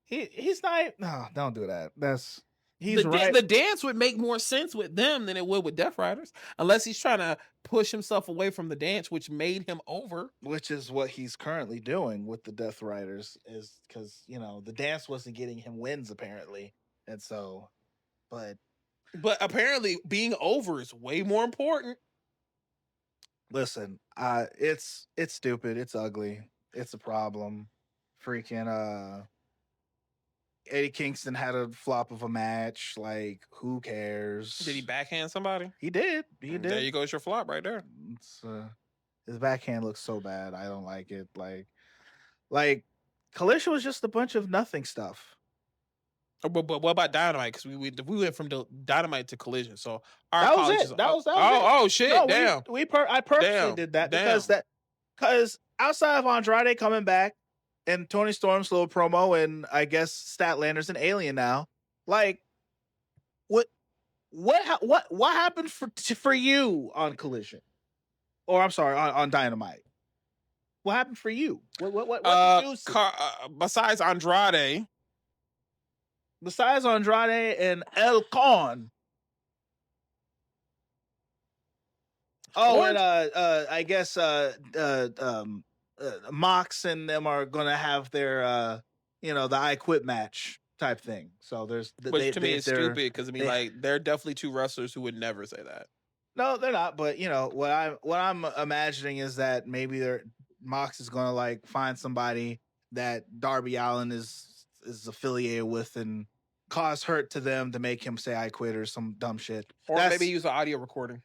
He's not. No, don't do that. He's right. The dance would make more sense with them than it would with Death Riders, unless he's trying to push himself away from the dance, which made him over. Which is what he's currently doing with the Death Riders, is because the dance wasn't getting him wins apparently, and so, but apparently being over is way more important. Listen, it's stupid. It's ugly. It's a problem. Freaking Eddie Kingston had a flop of a match. Like, who cares? Did he backhand somebody? He did. There you go. It's your flop right there. His backhand looks so bad. I don't like it. Like Collision was just a bunch of nothing stuff. But what about Dynamite? Because we went from Dynamite to Collision. So that was it. That was it. Oh shit! No, damn. I purposely did that because outside of Andrade coming back and Tony Storm's little promo, and I guess Statlander's an alien now. Like, what happened for you on Collision? Or I'm sorry, on Dynamite. What happened for you? What did you see? Besides Andrade. Besides Andrade and El Con. Oh, and I guess Mox and them are gonna have their the I Quit match type thing. So there's which to me is stupid because like they're definitely two wrestlers who would never say that. No, they're not. But what I'm imagining is that maybe Mox is gonna like find somebody that Darby Allin is affiliated with and cause hurt to them to make him say I quit or some dumb shit. Or maybe use an audio recording.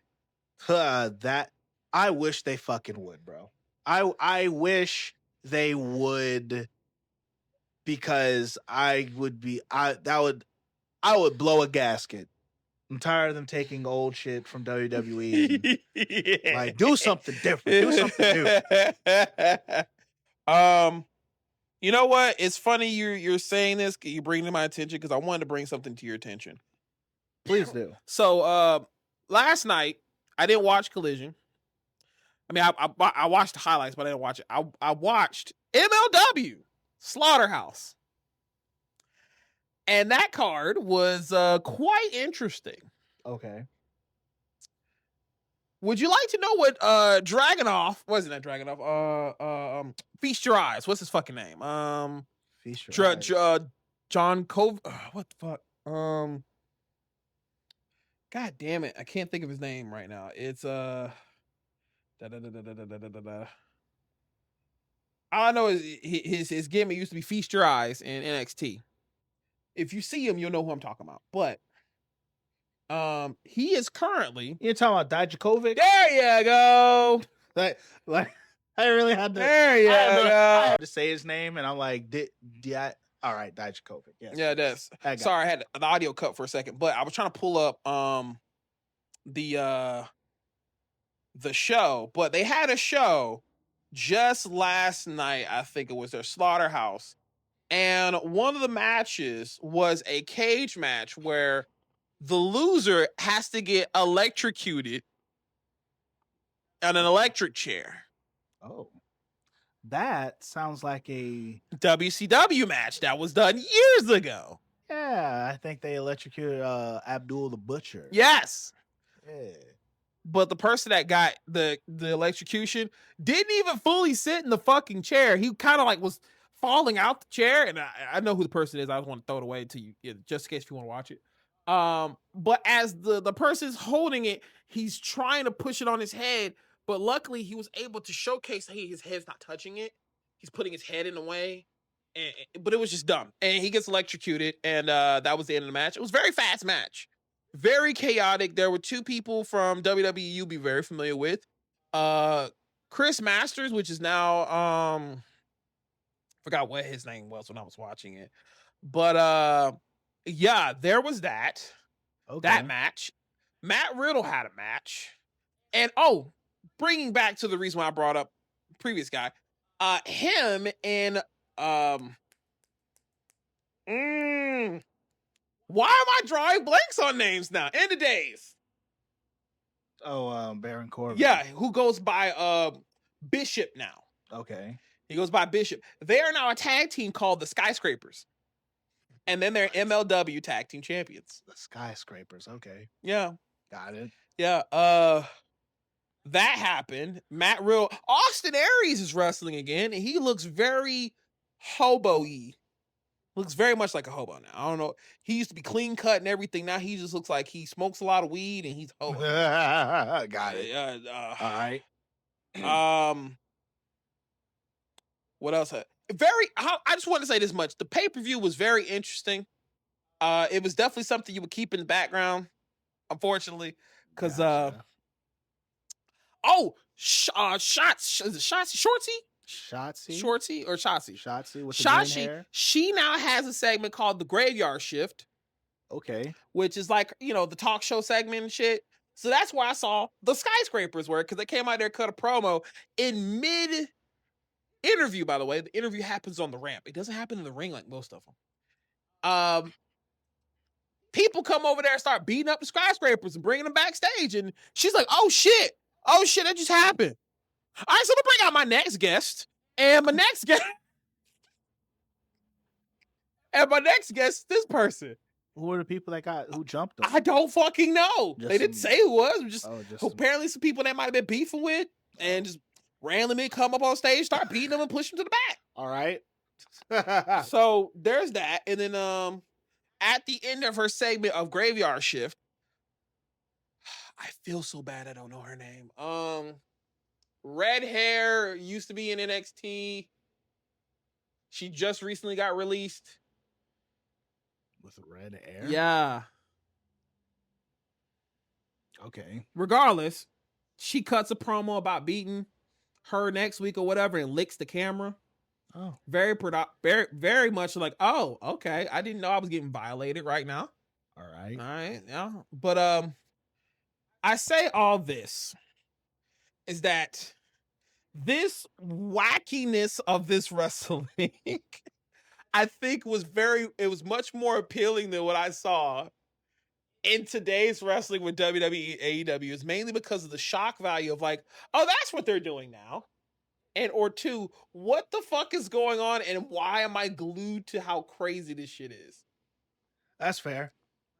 That I wish they fucking would, bro. I wish they would, because I would blow a gasket. I'm tired of them taking old shit from WWE. And, like, do something different. Do something new. You know what? It's funny you're saying this. You bring to my attention because I wanted to bring something to your attention. Please do. So last night I didn't watch Collision. I mean, I watched the highlights, but I didn't watch it. I watched MLW Slaughterhouse, and that card was quite interesting. Okay. Would you like to know what Dragunov wasn't that Dragunov? Feast Your Eyes. What's his fucking name? Feast Your Eyes. John Cove. What the fuck? God damn it! I can't think of his name right now. It's All I know is his gimmick used to be Feast Your Eyes in NXT. If you see him, you'll know who I'm talking about. But he is currently. You're talking about Dijakovic? There you go. like I really had to. There you go. I had to say his name, and I'm like, did I? All right, Dijakovic. Yes. Yeah, that's. Sorry, I had the audio cut for a second, but I was trying to pull up the show, but they had a show just last night. I think it was their Slaughterhouse, and one of the matches was a cage match where the loser has to get electrocuted on an electric chair. Oh, that sounds like a WCW match that was done years ago. Yeah, I think they electrocuted Abdul the Butcher. Yes. Yeah. But the person that got the electrocution didn't even fully sit in the fucking chair. He kind of like was falling out the chair, and I know who the person is. I just want to throw it away to you, just in case if you want to watch it. But as the person's holding it, he's trying to push it on his head, but luckily he was able to showcase that his head's not touching it. He's putting his head in the way, but it was just dumb. And he gets electrocuted, and that was the end of the match. It was a very fast match. Very chaotic. There were two people from WWE you'll be very familiar with. Chris Masters, which is now forgot what his name was when I was watching it. But yeah, there was that. Okay. That match. Matt Riddle had a match. And bringing back to the reason why I brought up the previous guy, him and why am I drawing blanks on names now? End of days. Baron Corbin. Yeah, who goes by Bishop now. Okay. He goes by Bishop. They are now a tag team called the Skyscrapers. And then they're MLW tag team champions. The Skyscrapers, okay. Yeah. Got it. Yeah, that happened. Matt Riddle. Austin Aries is wrestling again, and he looks very hobo-y. Looks very much like a hobo now. I don't know. He used to be clean cut and everything. Now he just looks like he smokes a lot of weed and he's hobo. Got it. All right. What else? I just want to say this much. The pay-per-view was very interesting. It was definitely something you would keep in the background, unfortunately, because Shots. Is it Shots? Shorty or Shotzi? Shotzi with the green hair. She now has a segment called the Graveyard Shift. Okay. Which is like, the talk show segment and shit. So that's where I saw the Skyscrapers were, because they came out there, cut a promo in mid-interview, by the way. The interview happens on the ramp. It doesn't happen in the ring like most of them. People come over there and start beating up the Skyscrapers and bringing them backstage. And she's like, oh shit, that just happened. All right, so I'm going to bring out my next guest. And my next guest... this person. Who were the people who jumped them? I don't fucking know. They didn't say who it was. Apparently some people that might have been beefing with and just randomly come up on stage, start beating them and push them to the back. All right. So there's that. And then at the end of her segment of Graveyard Shift, I feel so bad I don't know her name. Red hair, used to be in NXT. She just recently got released. With red hair? Yeah. Okay. Regardless, she cuts a promo about beating her next week or whatever and licks the camera. Oh. Very very much like, oh, okay. I didn't know I was getting violated right now. All right. Yeah. But I say all this is that this wackiness of this wrestling, I think it was much more appealing than what I saw in today's wrestling with WWE AEW. Is mainly because of the shock value of like, oh, that's what they're doing now. Or two, what the fuck is going on and why am I glued to how crazy this shit is? That's fair.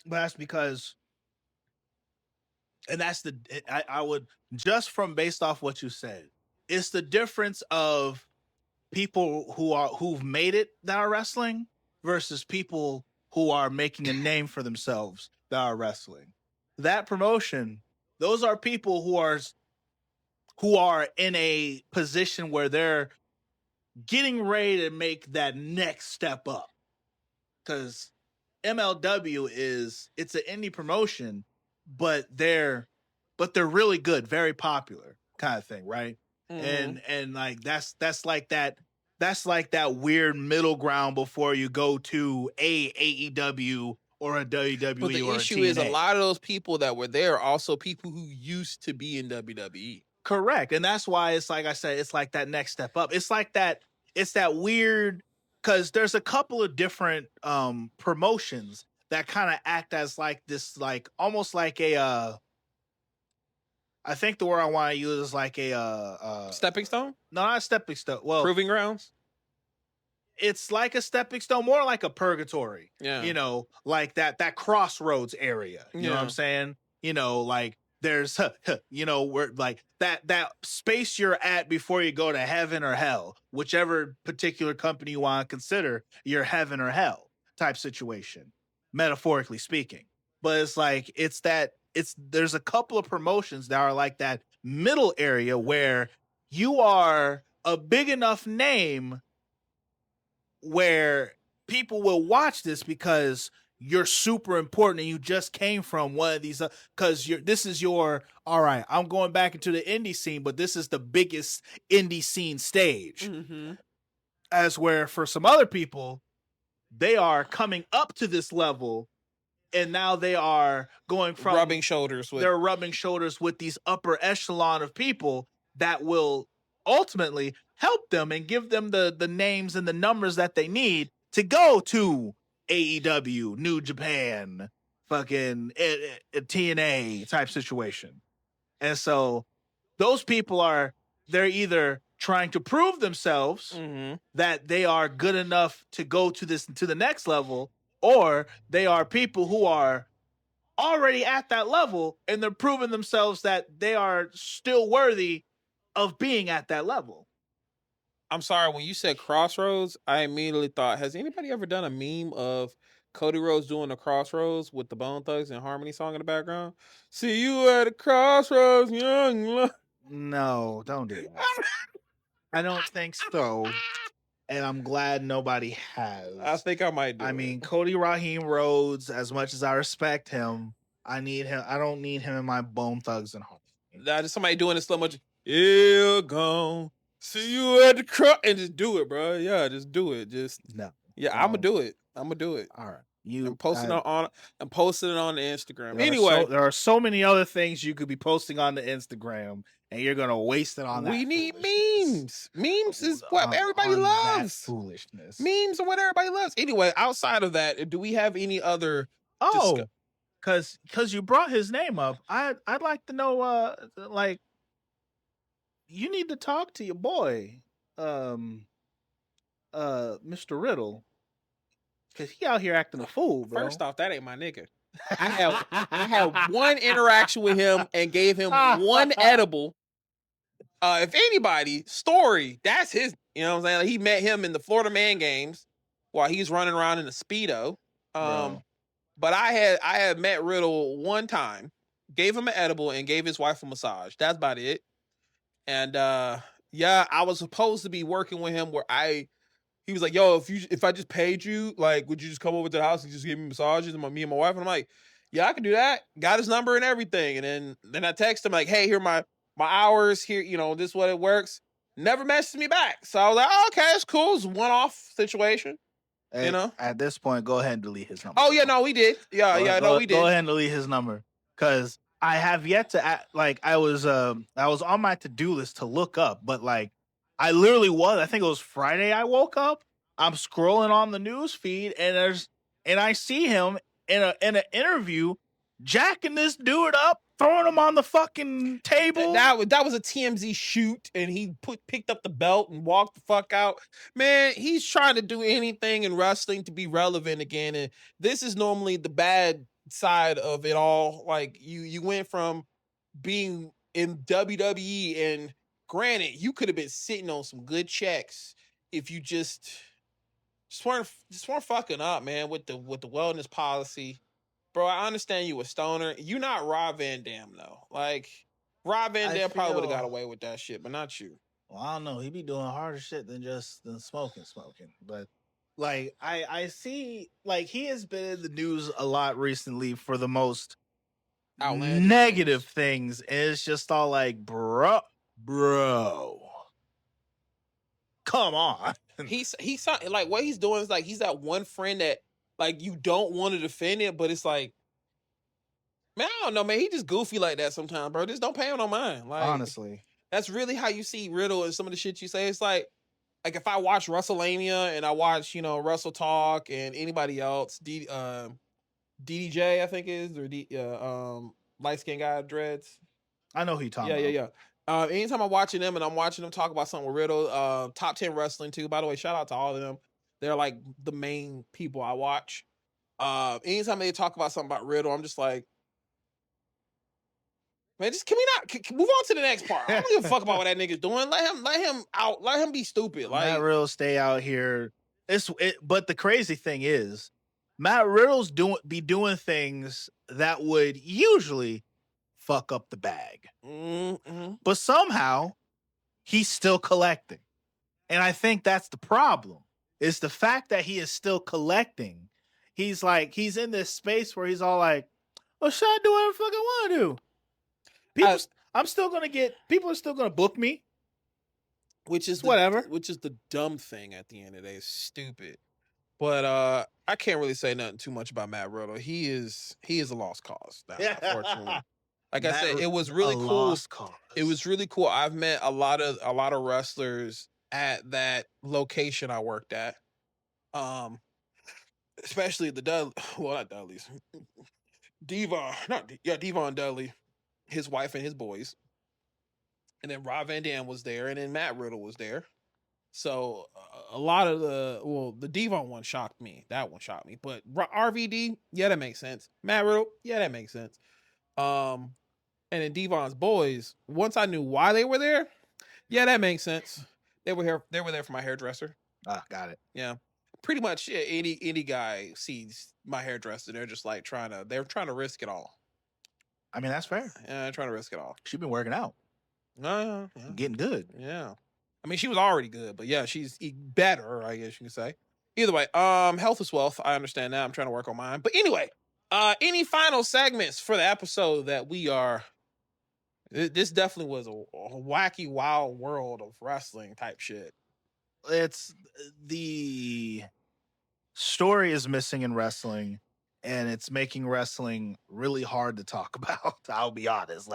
But that's because And that's I would, just from based off what you said, it's the difference of people who've made it that are wrestling versus people who are making a name for themselves that are wrestling. That promotion, those are people who are in a position where they're getting ready to make that next step up. Because MLW it's an indie promotion, but they're really good, very popular kind of thing, right? Mm-hmm. And like that's like that weird middle ground before you go to a AEW or a WWE. But the issue is a lot of those people that were there are also people who used to be in WWE. Correct. And that's why it's like I said, it's like that next step up. It's like that, it's that weird, because there's a couple of different promotions that kind of act as like this, like almost like a I think the word I want to use is like a stepping stone? No, not a stepping stone. Well, proving grounds? It's like a stepping stone, more like a purgatory. Yeah. You know, like that crossroads area. You know what I'm saying? You know, like there's you know, where like that space you're at before you go to heaven or hell, whichever particular company you want to consider your heaven or hell type situation, metaphorically speaking. But it's like there's a couple of promotions that are like that middle area where you are a big enough name where people will watch this because you're super important and you just came from one of these, because this is your, all right, I'm going back into the indie scene, but this is the biggest indie scene stage. Mm-hmm. As where for some other people, they are coming up to this level and now they are going from rubbing shoulders with these upper echelon of people that will ultimately help them and give them the names and the numbers that they need to go to AEW, New Japan, fucking TNA type situation. And so those people they're either trying to prove themselves that they are good enough to go to the next level, or they are people who are already at that level and they're proving themselves that they are still worthy of being at that level. I'm sorry, when you said Crossroads, I immediately thought, has anybody ever done a meme of Cody Rhodes doing the Crossroads with the Bone Thugs and Harmony song in the background? See you at the crossroads, young love. No, don't do that. I don't think so. And I'm glad nobody has. I think I might do I mean, Cody Raheem Rhodes, as much as I respect him, I don't need him in my Bone Thugs and Harmony. Just somebody doing it so much. Yeah, gone. See you at the cross, and just do it, bro. Yeah, just do it. I'm gonna do it. All right, I'm posting it on the Instagram. Anyway, there are so many other things you could be posting on the Instagram, and you're gonna waste it on that. We need memes. Memes is what everybody loves. Foolishness. Memes are what everybody loves. Anyway, outside of that, do we have any other? Because you brought his name up, I'd like to know, like, you need to talk to your boy, Mr. Riddle, because he out here acting a fool, bro. First off, that ain't my nigga. I had one interaction with him and gave him one edible. If anybody, Story, that's his, you know what I'm saying? Like, he met him in the Florida Man games while he's running around in a Speedo. But I had met Riddle one time, gave him an edible, and gave his wife a massage. That's about it. And I was supposed to be working with him where he was like, yo, if I just paid you, like, would you just come over to the house and just give me massages and me and my wife? And I'm like, yeah, I can do that. Got his number and everything. And then I text him like, hey, here are my hours here, you know, this is what it works. Never messaged me back. So I was like, oh, okay, it's cool. It's a one-off situation. Hey, you know? At this point, go ahead and delete his number. Oh, yeah, no, we did. We did. Go ahead and delete his number. Because I have yet to I was on my to-do list to look up, but like I literally I think it was Friday I woke up. I'm scrolling on the news feed and I see him in an interview jacking this dude up, throwing him on the fucking table. That was a TMZ shoot, and he picked up the belt and walked the fuck out. Man, he's trying to do anything in wrestling to be relevant again, and this is normally the bad side of it all. Like you went from being in WWE, and granted, you could have been sitting on some good checks if you just weren't fucking up, man, with the wellness policy. Bro, I understand you a stoner. You not Rob Van Dam though. Like Rob Van Dam probably would have got away with that shit, but not you. Well, I don't know. He be doing harder shit than smoking. But like I see, like he has been in the news a lot recently for the most Outlandish negative things. And it's just all like, bro, come on. He's like what he's doing is like he's that one friend that like you don't want to defend it, but it's like, man, I don't know, man. He just goofy like that sometimes, bro. Just don't pay him no mind. Like honestly, that's really how you see Riddle and some of the shit you say. It's like if I watch WrestleMania and I watch, Wrestle Talk and anybody else, DDJ, I think is, or light skinned guy with dreads. I know who you're talking about. Yeah. Anytime I'm watching them and I'm watching them talk about something with Riddle, Top 10 Wrestling too. By the way, shout out to all of them. They're like the main people I watch. Anytime they talk about something about Riddle, I'm just like, man, just can we not move on to the next part? I don't give a fuck about what that nigga's doing. Let him out. Let him be stupid. Like Matt Riddle stay out here. But the crazy thing is, Matt Riddle's doing things that would usually fuck up the bag. Mm-hmm. But somehow he's still collecting. And I think that's the problem. Is the fact that he is still collecting. He's in this space where he's all like, well, should I do whatever the fuck I want to do? People are still gonna book me. Which is whatever. Which is the dumb thing at the end of the day. It's stupid. But I can't really say nothing too much about Matt Riddle. He is a lost cause now, unfortunately. Like I said, it was really cool. It was really cool. I've met a lot of wrestlers at that location I worked at. Especially the not Dudleys. Devon Dudley, his wife and his boys. And then Rob Van Dam was there, and then Matt Riddle was there. So a lot of the Devon one shocked me. That one shocked me. But RVD, yeah, that makes sense. Matt Riddle, yeah, that makes sense. And then Devon's boys, once I knew why they were there, yeah, that makes sense. They were there for my hairdresser. Ah, got it. Yeah. Pretty much any guy sees my hairdresser, they're just like trying to risk it all. I mean, that's fair. Yeah, trying to risk it all. She's been working out. Yeah. Getting good. Yeah. I mean, she was already good, but yeah, she's better, I guess you could say. Either way, health is wealth. I understand that. I'm trying to work on mine. But anyway, any final segments for the episode that we are... This definitely was a wacky, wild world of wrestling type shit. It's the story is missing in wrestling, and it's making wrestling really hard to talk about. I'll be honest,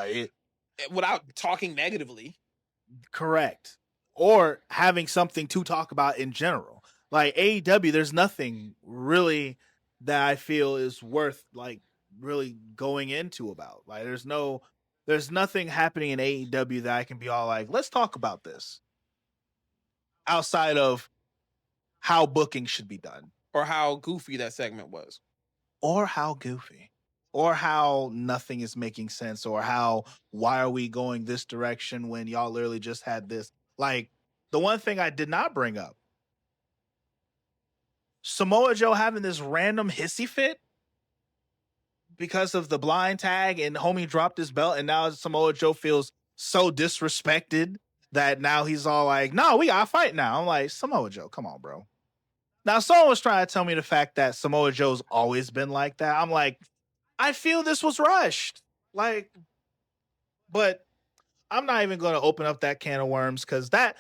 without talking negatively. Correct. Or having something to talk about in general. Like AEW, there's nothing really that I feel is worth really going into about. Like there's nothing happening in AEW that I can be all like, let's talk about this. Outside of how booking should be done. Or how goofy that segment was. Or how goofy. Or how nothing is making sense. Or why are we going this direction when y'all literally just had this? Like, the one thing I did not bring up. Samoa Joe having this random hissy fit. Because of the blind tag and homie dropped his belt. And now Samoa Joe feels so disrespected. That now he's all like, no, we gotta fight now. I'm like, Samoa Joe, come on, bro. Now, someone was trying to tell me the fact that Samoa Joe's always been like that. I'm like, I feel this was rushed. But I'm not even going to open up that can of worms because that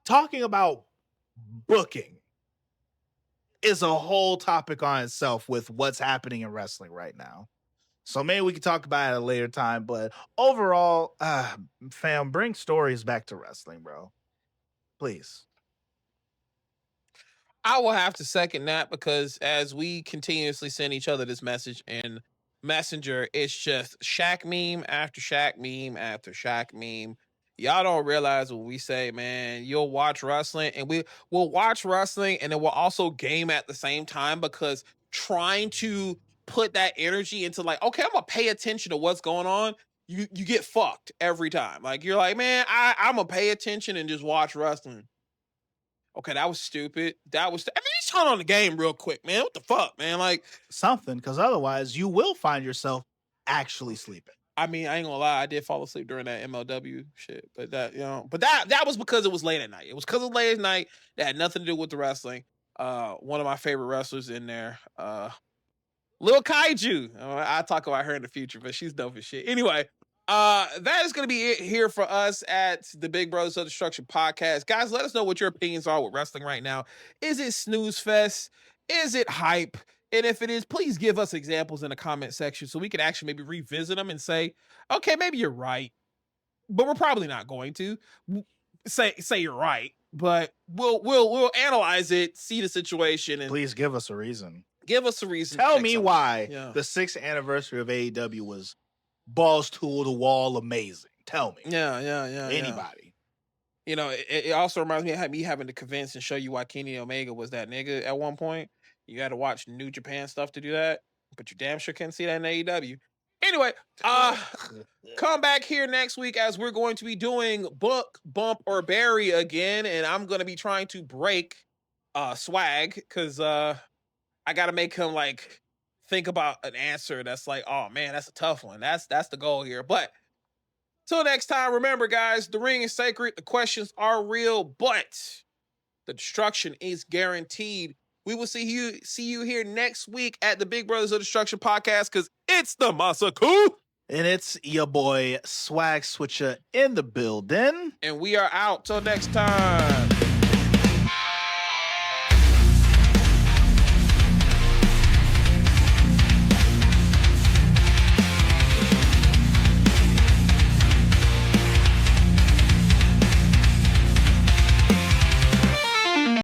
talking about booking is a whole topic on itself with what's happening in wrestling right now. So maybe we can talk about it at a later time. But overall, fam, bring stories back to wrestling, bro. Please. I will have to second that because as we continuously send each other this message in Messenger, it's just Shaq meme after Shaq meme after Shaq meme. Y'all don't realize what we say, man. You'll watch wrestling and we'll watch wrestling and then we'll also game at the same time because trying to put that energy into like, okay, I'm going to pay attention to what's going on you get fucked every time. Like, you're like, man, I'm gonna pay attention and just watch wrestling. Okay, that was stupid. I mean, just turn on the game real quick, man. What the fuck, man? Like, something, because otherwise you will find yourself actually sleeping. I mean, I ain't gonna lie, I did fall asleep during that MLW shit, but that was because it was late at night. It was because it was late at night. That had nothing to do with the wrestling. One of my favorite wrestlers in there, Lil Kaiju. I'll talk about her in the future, but she's dope as shit. Anyway, that is going to be it here for us at the Big Brothers of Destruction podcast. Guys, let us know what your opinions are with wrestling right now. Is it snooze fest? Is it hype? And if it is, please give us examples in the comment section so we can actually maybe revisit them and say, okay, maybe you're right. But we're probably not going to say you're right. But we'll analyze it, see the situation, and please give us a reason. Give us a reason. Tell me why the 6th anniversary of AEW was balls to the wall amazing. Tell me. Yeah. Anybody. You know, it also reminds me of me having to convince and show you why Kenny Omega was that nigga at one point. You had to watch New Japan stuff to do that, but you damn sure can't see that in AEW. Anyway, come back here next week as we're going to be doing Book, Bump, or Bury again, and I'm going to be trying to break Swag because I got to make him like think about an answer that's like, oh man, that's a tough one. That's the goal here. But till next time, remember, guys, the ring is sacred, the questions are real, but the destruction is guaranteed. We will see you here next week at the Big Brothers of Destruction podcast because it's the massacre. And it's your boy Swag Switcher in the building. And we are out till next time.